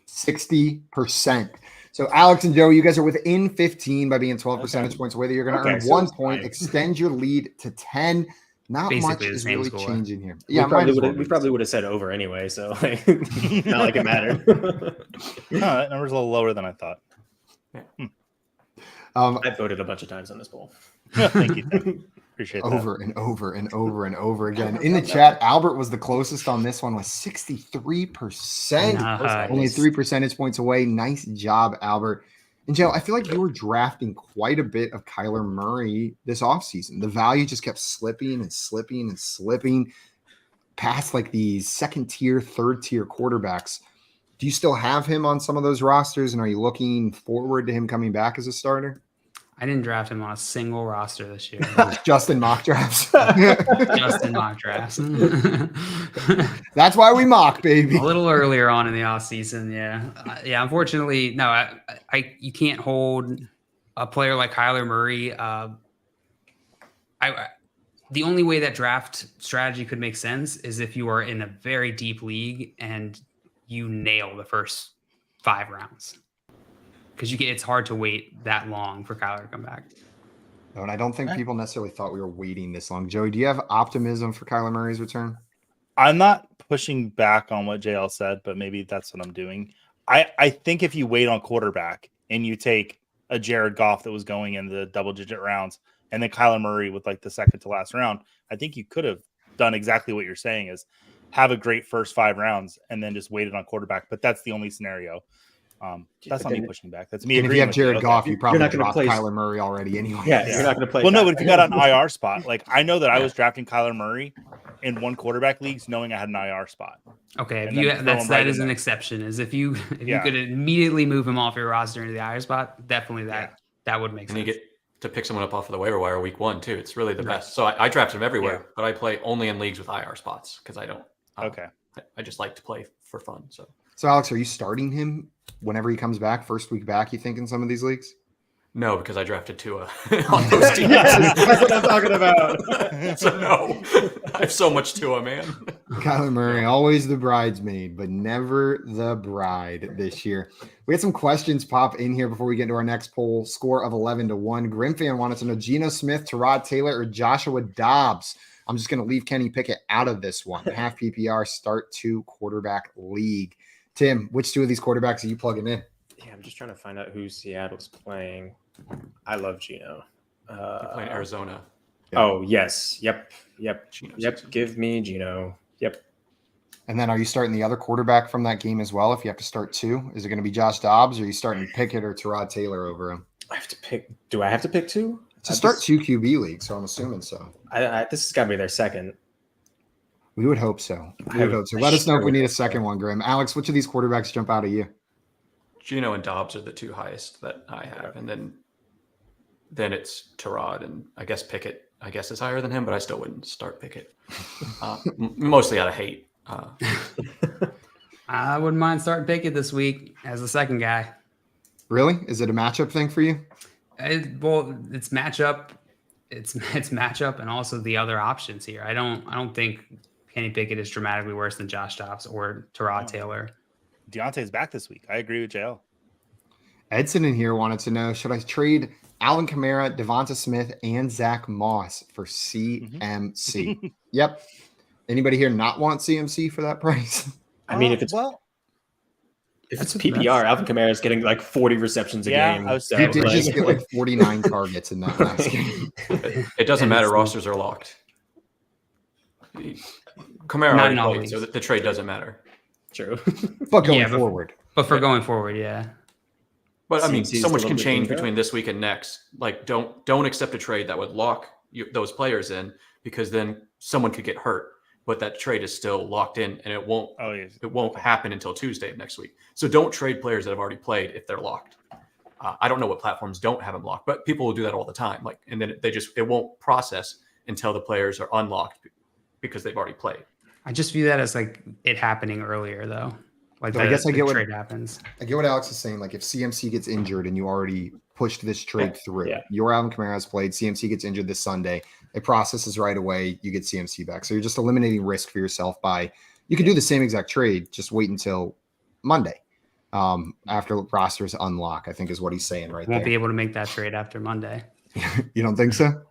60%. So Alex and Joe, you guys are within 15 by being 12 percentage points away. That you're going to earn 1 point, extend your lead to 10. Not basically much is really changing here. Yeah, we probably would have said over anyway, so like, not like it mattered. No, that number's a little lower than I thought. Yeah. I voted a bunch of times on this poll. Thank you. Appreciate that. Over and over and over and over again. In the chat, Albert was the closest on this one with 63%. Nice. Only 3 percentage points away. Nice job, Albert. And Joe, I feel like you were drafting quite a bit of Kyler Murray this offseason. The value just kept slipping and slipping and slipping past like these second tier, third tier quarterbacks. Do you still have him on some of those rosters? And are you looking forward to him coming back as a starter? I didn't draft him on a single roster this year. Just in mock drafts. Just in mock drafts. That's why we mock, baby. A little earlier on in the offseason, yeah. Unfortunately, no. You can't hold a player like Kyler Murray. The only way that draft strategy could make sense is if you are in a very deep league and you nail the first 5 rounds. Because it's hard to wait that long for Kyler to come back. No, and I don't think people necessarily thought we were waiting this long. Joey, do you have optimism for Kyler Murray's return? I'm not pushing back on what JL said, but maybe that's what I'm doing. I think if you wait on quarterback and you take a Jared Goff that was going in the double-digit rounds and then Kyler Murray with like the second to last round, I think you could have done exactly what you're saying is have a great first 5 rounds and then just waited on quarterback. But that's the only scenario. That's not me pushing back. That's me. And if you have Jared Goff, you probably not gonna dropped play Kyler Murray already anyway. Yeah, you're not going to play. Well, no, but if you got an IR spot, like I know that I was drafting Kyler Murray in one quarterback leagues, knowing I had an IR spot. Okay, And if then throw him right that is in an there. exception. Is if you Yeah. could immediately move him off your roster into the IR spot, definitely that would make And you sense. get to pick someone up off of the waiver wire week 1 too. It's really the best. So I drafted him everywhere, but I play only in leagues with IR spots because I don't. Okay. I just like to play for fun. So Alex, are you starting him whenever he comes back, first week back, you think, in some of these leagues? No, because I drafted Tua on those teams. That's what I'm talking about. So no, I have so much Tua, man. Kyler Murray, always the bridesmaid, but never the bride this year. We had some questions pop in here before we get into our next poll. Score of 11-1. Grim fan wanted to know Geno Smith, Tyrod Taylor, or Joshua Dobbs. I'm just going to leave Kenny Pickett out of this one. Half PPR start 2 quarterback league. Tim, which 2 of these quarterbacks are you plugging in? Yeah, I'm just trying to find out who Seattle's playing. I love Geno. You're playing Arizona. Oh, yes. Yep. Geno's Give me Geno. Yep. And then are you starting the other quarterback from that game as well if you have to start 2? Is it going to be Josh Dobbs, or are you starting Pickett or Tyrod Taylor over him? I have to pick. Do I have to pick 2? It's a start 2 QB league, so I'm assuming so. This has got to be their second. We would hope so. Let us know if we need a second one, Grim. Alex, which of these quarterbacks jump out at you? Geno and Dobbs are the 2 highest that I have, and then it's Tyrod, and I guess Pickett. I guess is higher than him, but I still wouldn't start Pickett. Mostly out of hate. I wouldn't mind starting Pickett this week as the second guy. Really? Is it a matchup thing for you? It's matchup. It's matchup, and also the other options here. I don't think Kenny Pickett is dramatically worse than Josh Dobbs or Tyrod Taylor. Deontay's back this week. I agree with JL. Edson in here wanted to know, should I trade Alvin Kamara, Devonta Smith, and Zach Moss for CMC? Yep. Anybody here not want CMC for that price? I mean, if it's PPR, Alvin Kamara is getting like 40 receptions a game. He did just get like 49 targets in that last game. It doesn't matter. Rosters are locked. Kamara already played, so the trade doesn't matter. True. But going forward. But for going forward, yeah. But I mean, so much can change between this week and next. Like, don't accept a trade that would lock those players in, because then someone could get hurt. But that trade is still locked in, and it won't. It won't happen until Tuesday of next week. So don't trade players that have already played if they're locked. I don't know what platforms don't have them locked, but people will do that all the time. Like, and then it won't process until the players are unlocked because they've already played. I just view that as like it happening earlier, though. Like, I guess I get what trade happens. I get what Alex is saying. Like, if CMC gets injured and you already pushed this trade through, your Alvin Kamara has played. CMC gets injured this Sunday. It processes right away. You get CMC back. So you're just eliminating risk for yourself by you can do the same exact trade. Just wait until Monday after rosters unlock, I think is what he's saying right there. Won't be able to make that trade after Monday. You don't think so?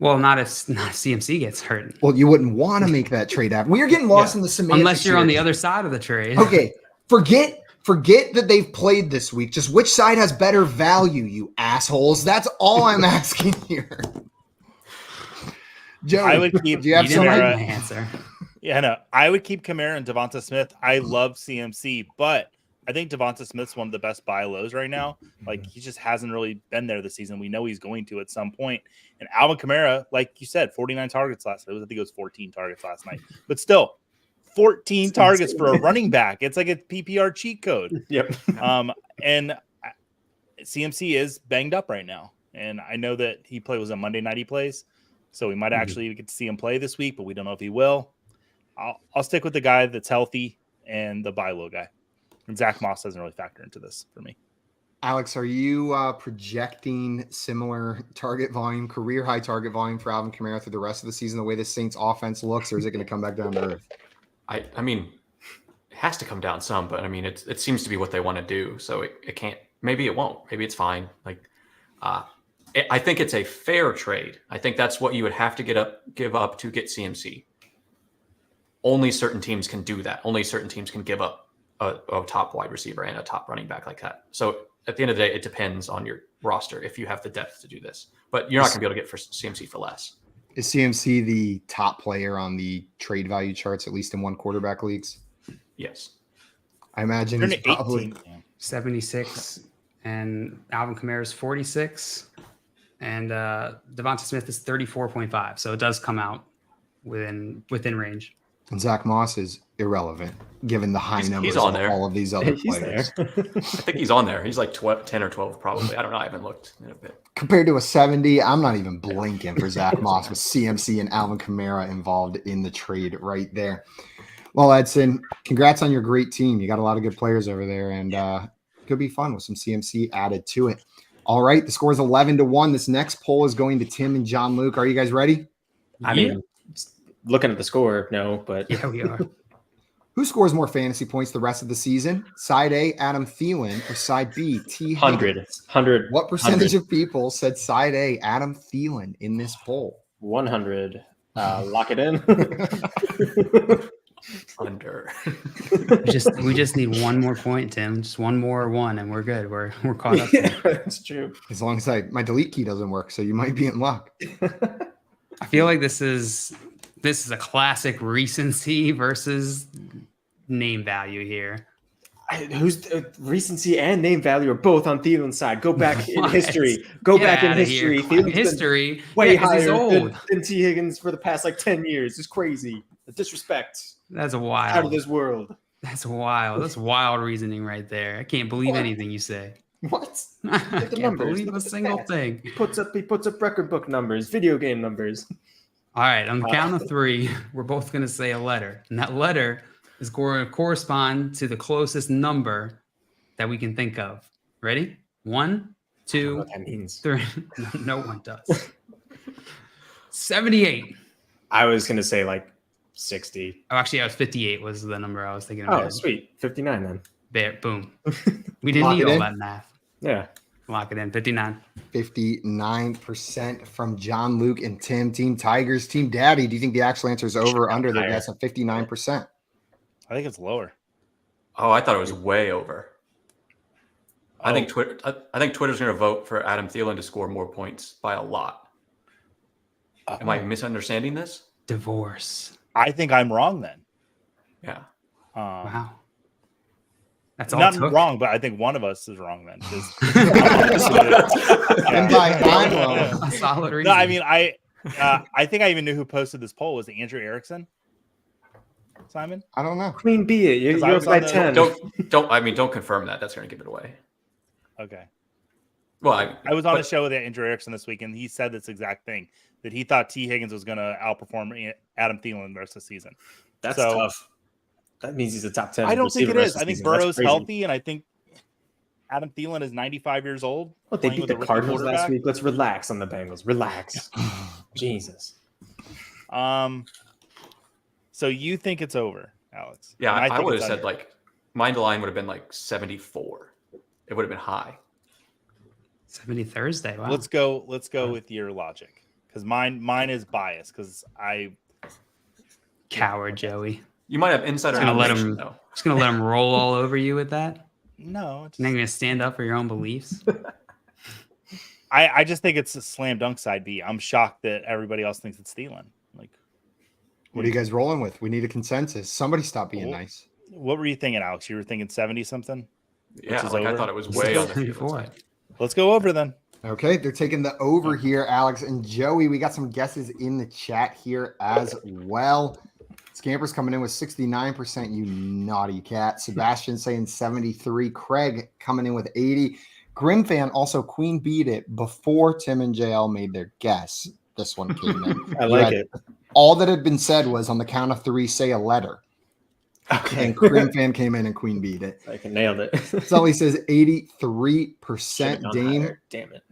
Well, not if CMC gets hurt. Well, you wouldn't want to make that trade after. We're getting lost in the semantics. Unless you're on the other side of the trade. Okay. Forget that they've played this week. Just which side has better value, you assholes. That's all I'm asking here. Joe, I would keep. Do you have some answer? Yeah, no. I would keep Kamara and Devonta Smith. I love CMC, but I think Devonta Smith's one of the best buy lows right now. Like, he just hasn't really been there this season. We know he's going to at some point. And Alvin Kamara, like you said, 49 targets last night. I think it was 14 targets last night. But still, 14 targets for a running back. It's like a PPR cheat code. Yep. And CMC is banged up right now. And I know that was a Monday night he plays. So we might actually get to see him play this week, but we don't know if he will. I'll stick with the guy that's healthy and the buy low guy. And Zach Moss doesn't really factor into this for me. Alex, are you projecting similar target volume, career high target volume for Alvin Kamara through the rest of the season, the way the Saints offense looks, or is it going to come back down to earth? I mean, it has to come down some, but I mean, it seems to be what they want to do. So it can't, maybe it won't, maybe it's fine. Like, I think it's a fair trade. I think that's what you would have to give up to get CMC. Only certain teams can do that. Only certain teams can give up a top wide receiver and a top running back like that. So at the end of the day, it depends on your roster if you have the depth to do this. But you're not going to be able to get for CMC for less. Is CMC the top player on the trade value charts, at least in one quarterback leagues? Yes. I imagine he's probably 76, and Alvin Kamara's 46, and Devonta Smith is 34.5. So it does come out within range. And Zach Moss is irrelevant given the high numbers he's on of there. all of these other players. I think he's on there. He's like 10 or 12 probably. I don't know. I haven't looked in a bit. Compared to a 70, I'm not even blinking for Zach Moss with CMC and Alvin Kamara involved in the trade right there. Well, Edson, congrats on your great team. You got a lot of good players over there, and it could be fun with some CMC added to it. All right, the score is 11-1. This next poll is going to Tim and John Luke. Are you guys ready? I mean, looking at the score, no, but yeah, we are. Who scores more fantasy points the rest of the season? Side A, Adam Thielen, or side B, T. 100. What percentage of people said side A, Adam Thielen, in this poll? 100. Lock it in. Under. we just need one more point, Tim. Just one more one, and we're good. We're caught up. Yeah, that's true. As long as my delete key doesn't work, so you might be in luck. I feel like this is a classic recency versus name value here. Who's recency and name value are both on Thielen's side. Go back in history. Go back in history. History. Way higher than T. Higgins for the past 10 years. It's crazy. The disrespect. That's wild. Out of this world. That's wild. That's wild reasoning right there. I can't believe anything you say. What? I can't believe a single thing. He puts up record book numbers, video game numbers. All right, on the count of three, we're both going to say a letter. And that letter is going to correspond to the closest number that we can think of. Ready? 1, 2, what that means. 3. No one does. 78. I was going to say 60. Oh, actually, I was 58 was the number I was thinking about. Oh, sweet. 59 then. There, boom. We didn't need all that math. Yeah. Lock it in. 59. 59% from John, Luke, and Tim. Team Tigers, Team Daddy. Do you think the actual answer is over or under their guess at 59%? I think it's lower. Oh, I thought it was way over. I think Twitter's going to vote for Adam Thielen to score more points by a lot. Am I misunderstanding this? Divorce. I think I'm wrong then. Yeah. Wow. That's all. Not wrong, but I think one of us is wrong then. And by a solid reason. No, I mean, I think I even knew who posted this poll. Was it Andrew Erickson? Simon? I don't know. Queen B it. You're up by 10. Don't confirm that. That's going to give it away. Okay. Well, I was on a show with Andrew Erickson this week, and he said this exact thing, that he thought T. Higgins was going to outperform Adam Thielen the rest of the season. That's tough. That means he's a top 10. I don't think it is. I think Burrow's healthy, and I think Adam Thielen is 95 years old. What, they beat the Cardinals last week? Let's relax on the Bengals. Relax. Jesus. So you think it's over, Alex? Yeah, I would have said mine line would have been 74. It would have been high. 70 Thursday. Wow. Let's go with your logic, because mine is biased because coward Joey. You might have insider information though. Just gonna let him roll all over you with that. No, you're not gonna stand up for your own beliefs. I just think it's a slam dunk side B. I'm shocked that everybody else thinks it's Thielen. What are you guys rolling with? We need a consensus. Somebody stop being nice. What were you thinking, Alex? You were thinking 70 something? Yeah, I thought it was way on the Thielen side. Let's go over then. Okay, they're taking the over here, Alex and Joey. We got some guesses in the chat here as well. Scamper's coming in with 69%, you naughty cat. Sebastian saying 73. Craig coming in with 80. Grimfan also Queen beat it before Tim and JL made their guess. This one came in. I like it. All that had been said was on the count of three, say a letter. Okay. And Grimfan came in and Queen beat it. I nailed it. Sully says 83%. Dame damn it.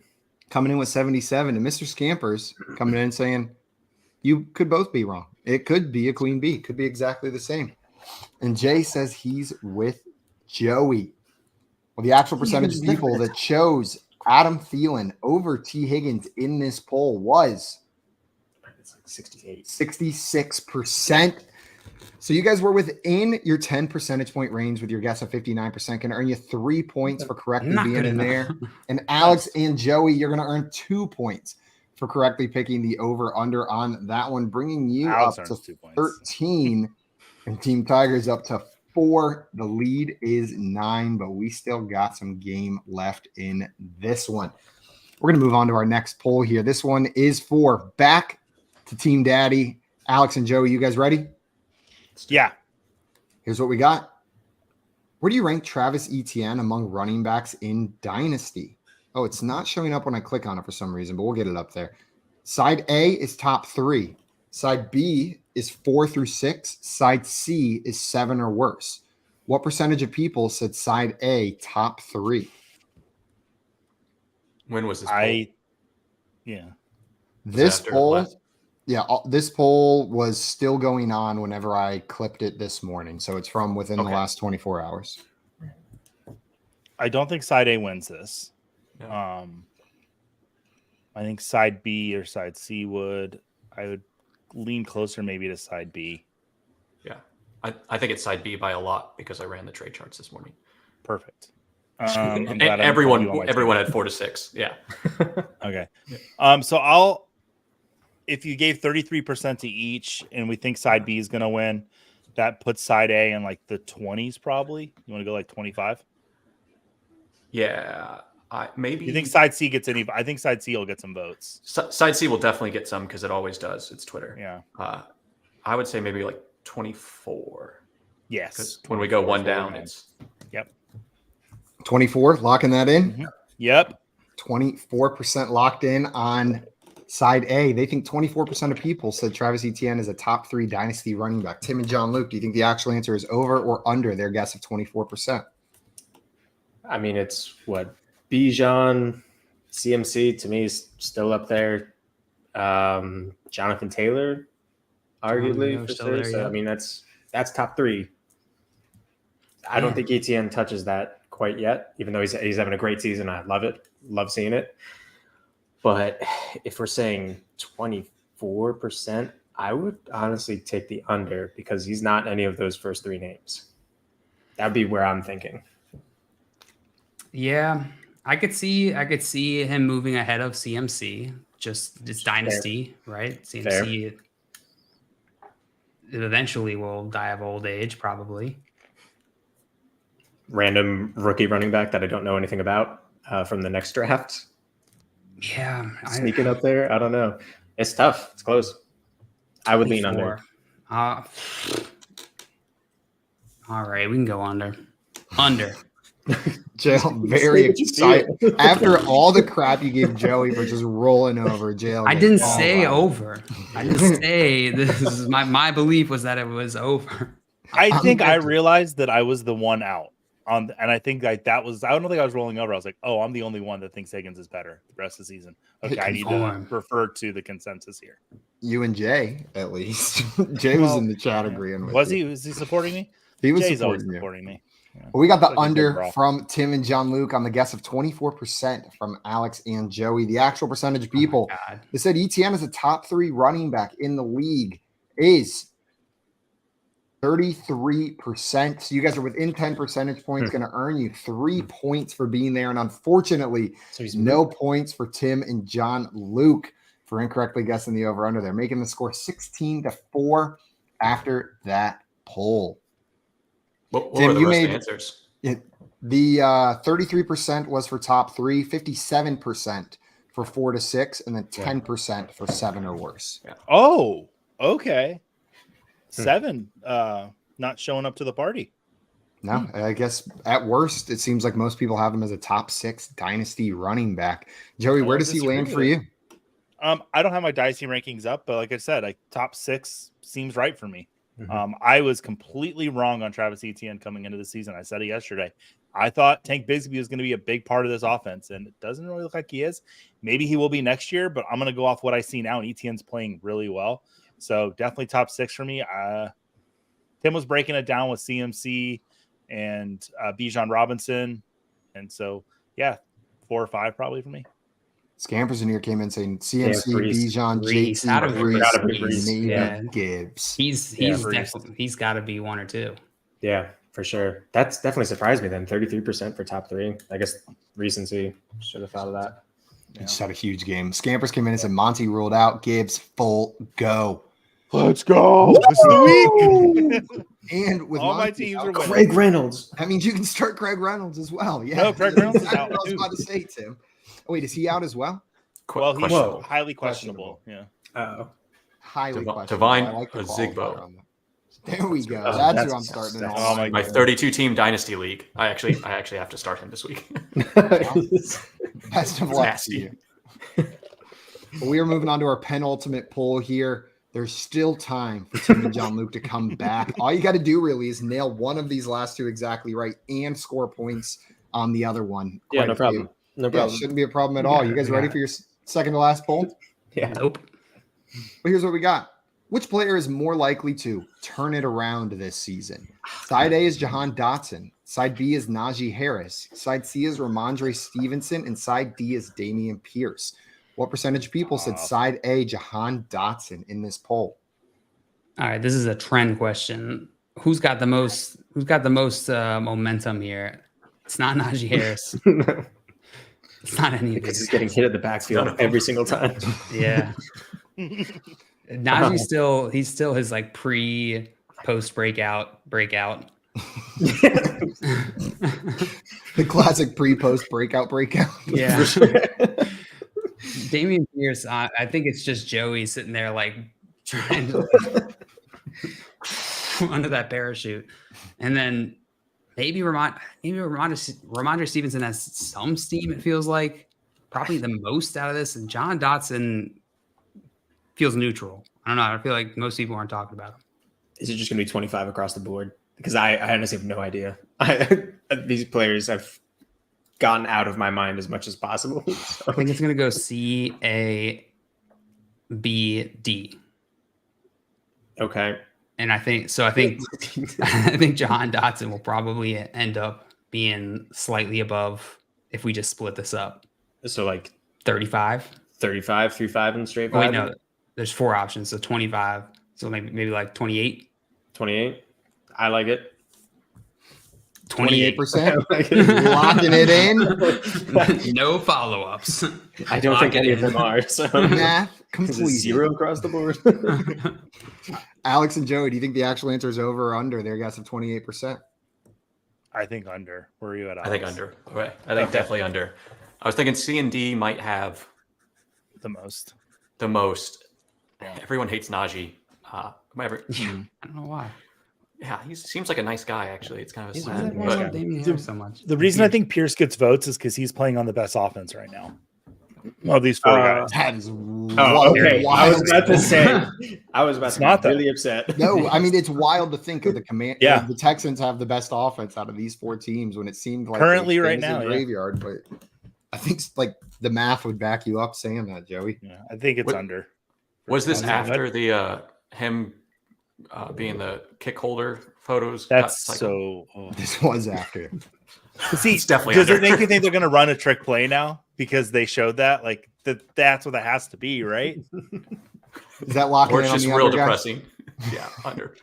Coming in with 77. And Mr. Scampers coming in saying you could both be wrong. It could be a Queen bee. Could be exactly the same. And Jay says he's with Joey. Well, the actual percentage of people that chose Adam Thielen over T. Higgins in this poll was 68. 66%. So you guys were within your 10 percentage point range with your guess of 59%. Can earn you 3 points for correctly Not being good in enough. there. And Alex and Joey, you're going to earn 2 points for correctly picking the over-under on that one, bringing you Alex up to earns 2 points. 13 and Team Tigers up to 4. The lead is 9, but we still got some game left in this one. We're going to move on to our next poll here. This one is for back to Team Daddy. Alex and Joey, you guys ready? Yeah. Here's what we got. Where do you rank Travis Etienne among running backs in Dynasty? Oh, it's not showing up when I click on it for some reason, but we'll get it up there. Side A is top 3. Side B is 4 through 6. Side C is 7 or worse. What percentage of people said side A top 3? When was this poll? This poll, this poll was still going on whenever I clipped it this morning. So it's from within the last 24 hours. I don't think side A wins this. Yeah. I think side B or side C would. I would lean closer maybe to side B. Yeah. I think it's side B by a lot because I ran the trade charts this morning. Perfect. Everyone had 4 to 6. Yeah. Okay. So if you gave 33% to each and we think side B is going to win, that puts side A in like the 20s probably. You want to go like 25? Yeah. Maybe you think side C gets any? I think side C will get some votes. Side C will definitely get some because it always does. It's Twitter. Yeah. I would say maybe like 24. Yes. When we go one down, it's 24. Locking that in. Mm-hmm. Yep. 24% locked in on side A. They think 24% of people said Travis Etienne is a top 3 dynasty running back. Tim and John Luke, do you think the actual answer is over or under their guess of 24%? I mean, it's what Bijan, CMC to me is still up there. Jonathan Taylor, arguably for sure. So I mean, that's top 3. I don't think Etienne touches that quite yet, even though he's having a great season. I love it. Love seeing it. But if we're saying 24%, I would honestly take the under because he's not any of those first 3 names. That'd be where I'm thinking. Yeah, I could see him moving ahead of CMC. Just it's dynasty, right? CMC eventually will die of old age, probably. Random rookie running back that I don't know anything about from the next draft. Yeah, sneaking up there. I don't know. It's tough. It's close. I would lean under. All right, we can go under. Under. Jail, very excited. After all the crap you gave Joey for just rolling over, Jail. I didn't say over. I didn't say this is my belief was that it was over. I think I realized that I was the one out on, and I think that was. I don't think I was rolling over. I was like, oh, I'm the only one that thinks Higgins is better the rest of the season. Okay, I need to refer to the consensus here. You and Jay, at least. Jay was in the chat agreeing with you. Was he supporting me? He was Jay's always supporting me. Yeah. Well, we got the under from Tim and John Luke on the guess of 24% from Alex and Joey. The actual percentage of people that said Etienne is a top 3 running back in the league is 33%. So you guys are within 10 percentage points, going to earn you 3 points for being there. And unfortunately, no points for Tim and John Luke for incorrectly guessing the over-under. They're making the score 16-4 after that poll. What were the rest of the answers? The 33% was for top 3, 57% for 4 to 6, and then 10% for 7 or worse. Yeah. Oh, okay. 7 not showing up to the party. No, I guess at worst, it seems like most people have him as a top 6 dynasty running back. Joey, where does he land for you? I don't have my dynasty rankings up, but like I said, like top 6 seems right for me. I was completely wrong on Travis Etienne coming into the season. I said it yesterday. I thought Tank Bigsby was going to be a big part of this offense, and it doesn't really look like he is. Maybe he will be next year, but I'm going to go off what I see now, and Etienne's playing really well. So definitely top 6 for me. Tim was breaking it down with CMC and Bijan Robinson. And so, 4 or 5 probably for me. Scampers in here came in saying CMC, Reese. Bijan, Reese. JT, How do we Reese, gotta be Reese. maybe Yeah. Gibbs. He's Reese. definitely he's got to be 1 or 2. Yeah, for sure. That's definitely surprised me then. 33% for top 3. I guess recency should have thought of that. He just had a huge game. Scampers came in and said Monty ruled out. Gibbs full go. Let's go. This is the week. And with all my Monty teams out, are winning. Craig Reynolds. That means you can start Craig Reynolds as well. Yeah, No, Craig Reynolds is That's out, what I was too. about to say, Tim. Oh, wait, is he out as well? Well, he's Questionable. highly questionable. Yeah. Oh, Highly Div- questionable. Divine I like the Ozigbo. qualifier on that. There we go. Oh, That's that's who I'm starting. disgusting. Oh my My God. 32-team dynasty league. I actually have to start him this week. Best of luck to Nasty. you. But we are moving on to our penultimate poll here. There's still time for Tim and John Luke to come back. All you got to do really is nail one of these last 2 exactly right and score points on the other one. yeah, Quite no a problem. few. No Yeah, problem. shouldn't be a problem at all. You guys ready for your second to last poll? Yeah. Nope. Well, here's what we got. Which player is more likely to turn it around this season? Side A is Jahan Dotson. Side B is Najee Harris. Side C is Ramondre Stevenson. And side D is Damian Pierce. What percentage of people said side A, Jahan Dotson, in this poll? All right, this is a trend question. Who's got the most momentum here? It's not Najee Harris. It's not any of Because these he's getting guys. hit at the backfield every single time. Yeah. Najee still his like post breakout. The classic pre-post breakout. Yeah. Damian Pierce, I think it's just Joey sitting there like trying to under that parachute. And then maybe Ramondre Stevenson has some steam, it feels like. Probably the most out of this. And John Dotson feels neutral. I don't know. I feel like most people aren't talking about him. Is it just going to be 25 across the board? Because I honestly have no idea. These players have gotten out of my mind as much as possible. So. I think it's going to go C, A, B, D. Okay. And I think I think Jahan Dotson will probably end up being slightly above if we just split this up. So like 35. 35, 35 and straight Oh, wait, five? no. There's 4 options, so 25. So maybe like 28. 28. I like it. 28%. I like it. Locking it in. No follow-ups. I don't think any of them are. So Math is it complete. 0 across the board? Alex and Joey, do you think the actual answer is over or under their guess of 28%? I think under. Where are you at? I think Alex? under. Okay. I think definitely under. I was thinking C and D might have The most. the most. Yeah. Everyone hates Najee. I don't know why. Yeah, he seems like a nice guy. Actually, it's kind of a Why does sad. everyone But love Damian Harris so much? The reason I think Pierce gets votes is because he's playing on the best offense right now. Of these 4 guys. That is Oh, okay. I was wild. about to say. I was about It's to not, be though. really upset. No, I mean, it's wild to think of the command. Yeah. The Texans have the best offense out of these 4 teams when it seemed like Currently it was right fantasy now, yeah. graveyard. But I think like the math would back you up saying that, Joey. Yeah, I think it's What- under. was this That's after the him being the kick holder photos? That's got so. This was after. See, It's definitely does it under. make you think they're going to run a trick play now because they showed that? Like that's what it has to be, right? Is that locking Or in it's on just the real under, guys? depressing. Yeah, under.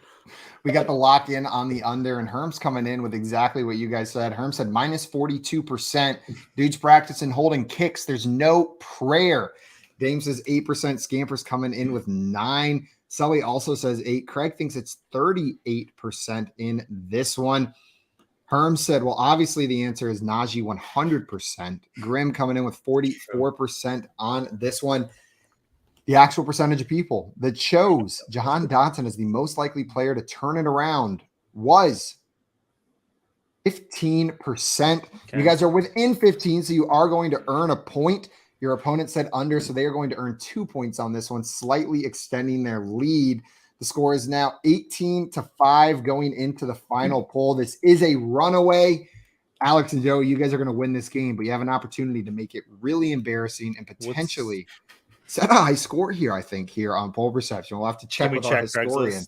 We got the lock in on the under, and Herm's coming in with exactly what you guys said. Herm said minus 42%. Dude's practicing holding kicks. There's no prayer. Dame says 8%. Scamper's coming in with 9. Sully also says 8. Craig thinks it's 38% in this one. Herm said, well, obviously the answer is Najee 100%. Grim coming in with 44% on this one. The actual percentage of people that chose Jahan Dotson as the most likely player to turn it around was 15%. You guys are within 15, so you are going to earn a point. Your opponent said under, so they are going to earn 2 points on this one, slightly extending their lead. The score is now 18-5 going into the final poll. This is a runaway. Alex and Joe, you guys are going to win this game, but you have an opportunity to make it really embarrassing and potentially set a high score here, I think, here on poll perception. We'll have to check Can we with our check historian. Craigslist?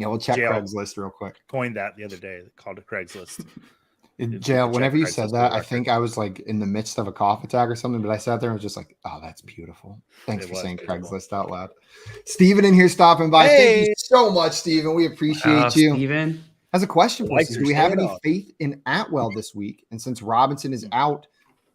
Yeah, we'll check Jail. Craigslist real quick. Coined that the other day. Called it Craigslist. Jail, whenever you said that, I think I was like in the midst of a cough attack or something, but I sat there and was just like, oh, that's beautiful. Thanks for saying beautiful. Craigslist out loud. Steven in here stopping by. Hey. Thank you so much, Steven. We appreciate you. Steven has a question for us. Do we have any faith in Atwell this week? And since Robinson is out,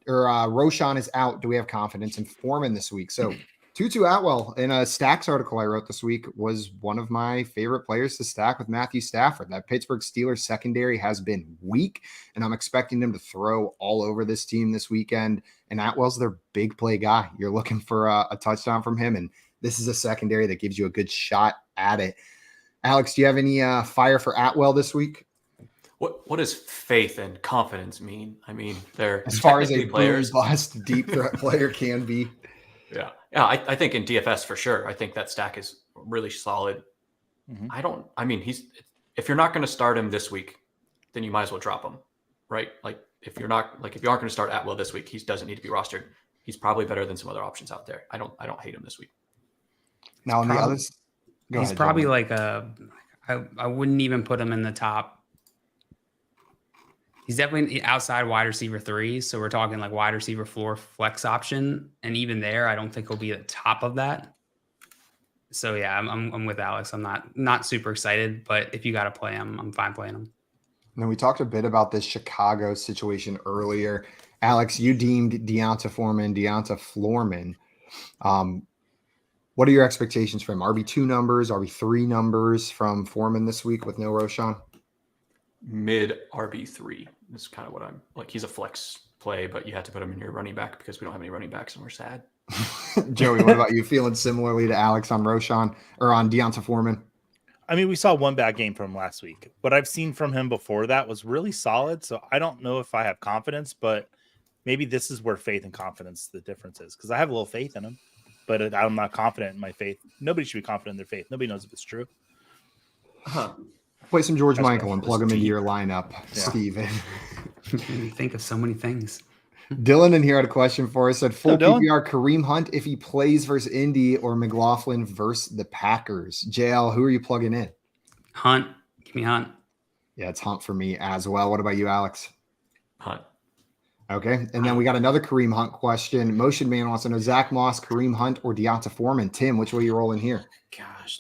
or Roshan is out, do we have confidence in Foreman this week? So Tutu Atwell in a Stacks article I wrote this week was one of my favorite players to stack with Matthew Stafford. That Pittsburgh Steelers secondary has been weak, and I'm expecting them to throw all over this team this weekend. And Atwell's their big play guy. You're looking for a touchdown from him, and this is a secondary that gives you a good shot at it. Alex, do you have any fire for Atwell this week? What does faith and confidence mean? I mean, they're as far as a players, bust deep threat player can be. Yeah. I think in DFS for sure. I think that stack is really solid. Mm-hmm. If you're not going to start him this week, then you might as well drop him, right? Like if you aren't going to start Atwell this week, he doesn't need to be rostered. He's probably better than some other options out there. I don't hate him this week. Now on the others, he's probably like I wouldn't even put him in the top. He's definitely outside wide receiver 3. So we're talking like wide receiver floor flex option. And even there, I don't think he'll be at the top of that. So yeah, I'm with Alex. I'm not super excited, but if you got to play him, I'm fine playing him. And then we talked a bit about this Chicago situation earlier. Alex, you deemed Deonta Floorman. What are your expectations for him? RB2 numbers, RB3 numbers from Foreman this week with no Roshan? Mid RB3 is kind of what I'm like. He's a flex play, but you had to put him in your running back because we don't have any running backs and we're sad. Joey, what about you? Feeling similarly to Alex on Roshan or on Deonta Foreman? I mean, we saw one bad game from him last week. What I've seen from him before that was really solid. So I don't know if I have confidence, but maybe this is where faith and confidence, the difference is, because I have a little faith in him, but I'm not confident in my faith. Nobody should be confident in their faith. Nobody knows if it's true. Play some George Michael and plug him into your lineup, Steven. You think of so many things. Dylan in here had a question for us. Said full PPR Kareem Hunt if he plays versus Indy or McLaughlin versus the Packers. JL, who are you plugging in? Hunt. Give me Hunt. Yeah, it's Hunt for me as well. What about you, Alex? Hunt. Okay. And then we got another Kareem Hunt question. Motion Man wants to know Zach Moss, Kareem Hunt, or Deonta Foreman. Tim, which way you rolling here? Gosh,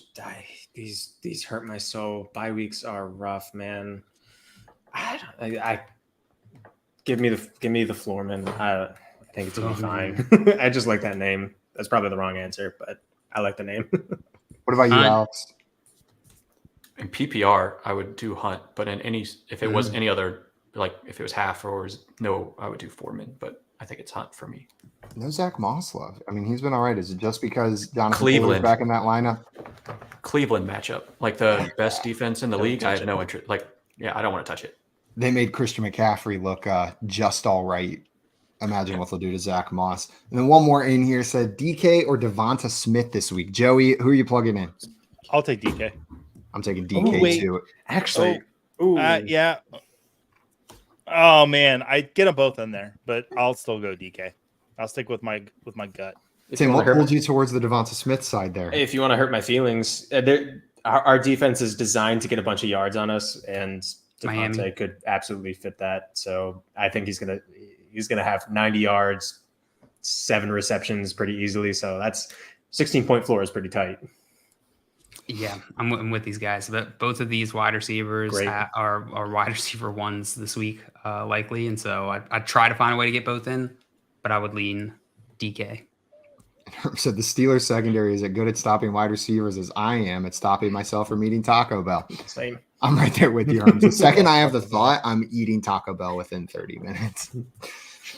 these hurt my soul. Bye weeks are rough, man. I give me the Floorman. I think it's gonna be fine. I just like that name. That's probably the wrong answer, but I like the name. What about you, Alex? In PPR, I would do Hunt, but if it was any other, like if it was half or no, I would do Foreman. But I think it's Hunt for me. No Zach Moss love. I mean, he's been all right. Is it just because Jonathan Cleveland back in that lineup? Cleveland matchup, like the best defense in the league. I have no interest. Like, yeah, I don't want to touch it. They made Christian McCaffrey look just all right. Imagine what they'll do to Zach Moss. And then one more in here said DK or Devonta Smith this week. Joey, who are you plugging in? I'll take DK. I'm taking DK too. Actually, yeah. Oh man, I get them both in there, but I'll still go DK. I'll stick with my gut. Tim, what pulled you towards the Devonta Smith side there? If you want to hurt my feelings, our defense is designed to get a bunch of yards on us, and Devonta could absolutely fit that. So I think he's gonna have 90 yards, 7 receptions pretty easily. So that's 16-point floor is pretty tight. Yeah, I'm with these guys. But both of these wide receivers are wide receiver ones this week, likely. And so I'd try to find a way to get both in, but I would lean DK. So the Steelers secondary is as good at stopping wide receivers as I am at stopping myself from eating Taco Bell. Same. I'm right there with you, Herms. The second I have the thought, I'm eating Taco Bell within 30 minutes.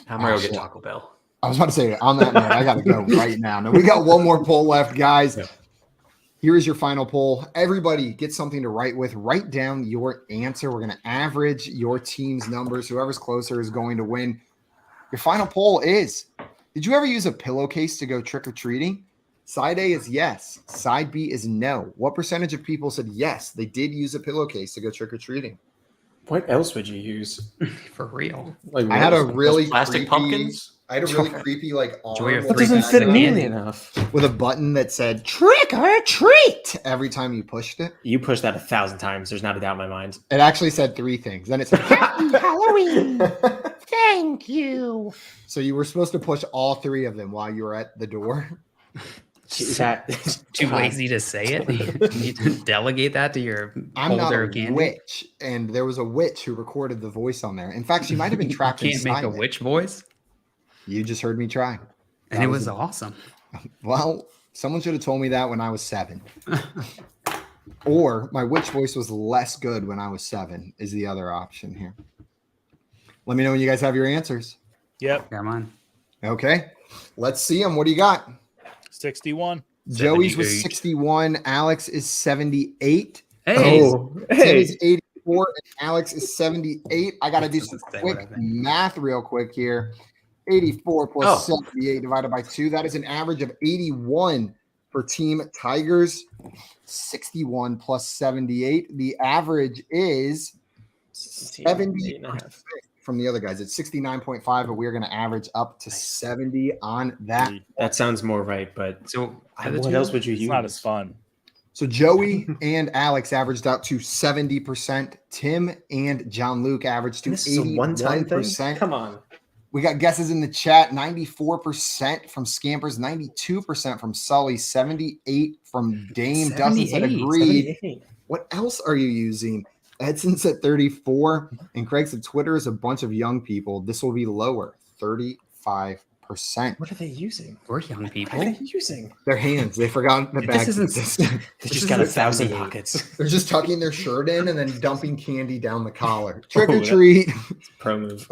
I'm going to get Taco Bell. I was about to say, on that note, I got to go right now. Now, we got one more poll left, guys. Yeah. Here is your final poll. Everybody get something to write with. Write down your answer. We're going to average your team's numbers. Whoever's closer is going to win. Your final poll is, did you ever use a pillowcase to go trick-or-treating? Side A is yes. Side B is no. What percentage of people said yes, they did use a pillowcase to go trick-or-treating? What else would you use? For real? Like, I had a really plastic pumpkins. I had a really creepy like arm Enjoy your with That free doesn't Free fit back nearly in. enough. a button that said "trick or treat" every time you pushed it. You pushed that 1,000 times. There's not a doubt in my mind. It actually said 3 things. Then it said "Happy Halloween, thank you." So you were supposed to push all 3 of them while you were at the door. Too lazy to say it. You need to delegate that to your I'm not holder a of candy. witch, and there was a witch who recorded the voice on there. In fact, she might have been trapped You can't make inside a it. witch voice, You just heard me try. and it was awesome. Well, someone should have told me that when I was 7. Or my witch voice was less good when I was 7 is the other option here. Let me know when you guys have your answers. Yep. Come on. Okay. Let's see them. What do you got? 61. Joey's was 78. 61. Alex is 78. Hey, Tim is 84 and Alex is 78. I got to do some Say what I quick think. math real quick here. 84 plus 78 divided by 2. That is an average of 81 for Team Tigers. 61 plus 78. The average is 70 from the other guys. It's 69.5, but we're going to average up to 70 on that. That sounds more right, but So what else would you It's use? not as fun. So Joey and Alex averaged out to 70%. Tim and John Luke averaged to This is a one-time thing? 81%. Come on. We got guesses in the chat. 94% from Scampers, 92% from Sully, 78 from Dame. Dustin said 78, agreed. 78. What else are you using? Edson said 34. And Craig said Twitter is a bunch of young people. This will be lower, 35%. What are they using? we're young What people. are they using? Their hands. They forgot the This bag. isn't- existed. They This just got isn't 1,000 78. pockets. They're just tucking their shirt in and then dumping candy down the collar. Trick or Oh, treat. Pro move.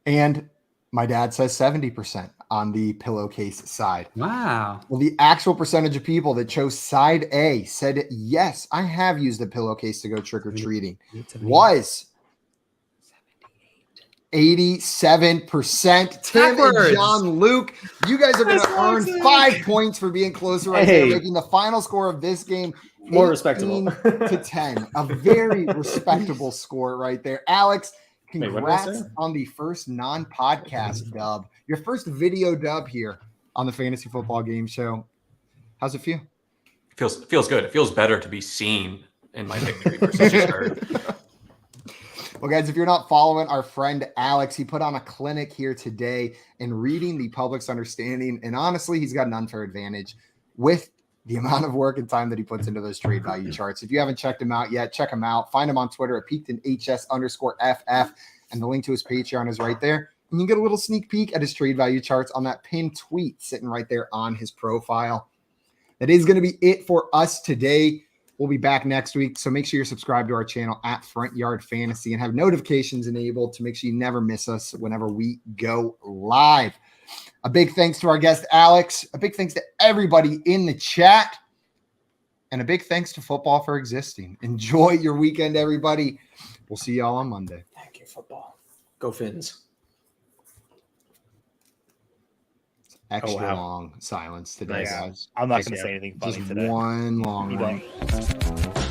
And my dad says 70% on the pillowcase side. Wow. Well, the actual percentage of people that chose side A said, yes, I have used a pillowcase to go trick-or-treating, was 87%. Tim Backwards. and John Luke, you guys are going to earn 5 points for being closer right there, Hey. making the final score of this game More respectable. 18 to 10. A very respectable score right there. Alex, Wait, what did I congrats say? on the first non-podcast dub. Your first video dub here on the Fantasy Football Game Show. How's it feel? Feels good. It feels better to be seen in my victory versus just heard. Well, guys, if you're not following our friend Alex, he put on a clinic here today in reading the public's understanding. And honestly, he's got an unfair advantage with the amount of work and time that he puts into those trade value charts. If you haven't checked him out yet, check him out. Find him on Twitter at PeakedInHS_FF. And the link to his Patreon is right there. And you get a little sneak peek at his trade value charts on that pinned tweet sitting right there on his profile. That is going to be it for us today. We'll be back next week. So make sure you're subscribed to our channel at Front Yard Fantasy and have notifications enabled to make sure you never miss us whenever we go live. A big thanks to our guest, Alex. A big thanks to everybody in the chat. And a big thanks to football for existing. Enjoy your weekend, everybody. We'll see y'all on Monday. Thank you, football. Go Fins. Extra wow. long silence today, Nice. guys. I'm not going to Yeah. say anything funny Just today. one long You one. don't.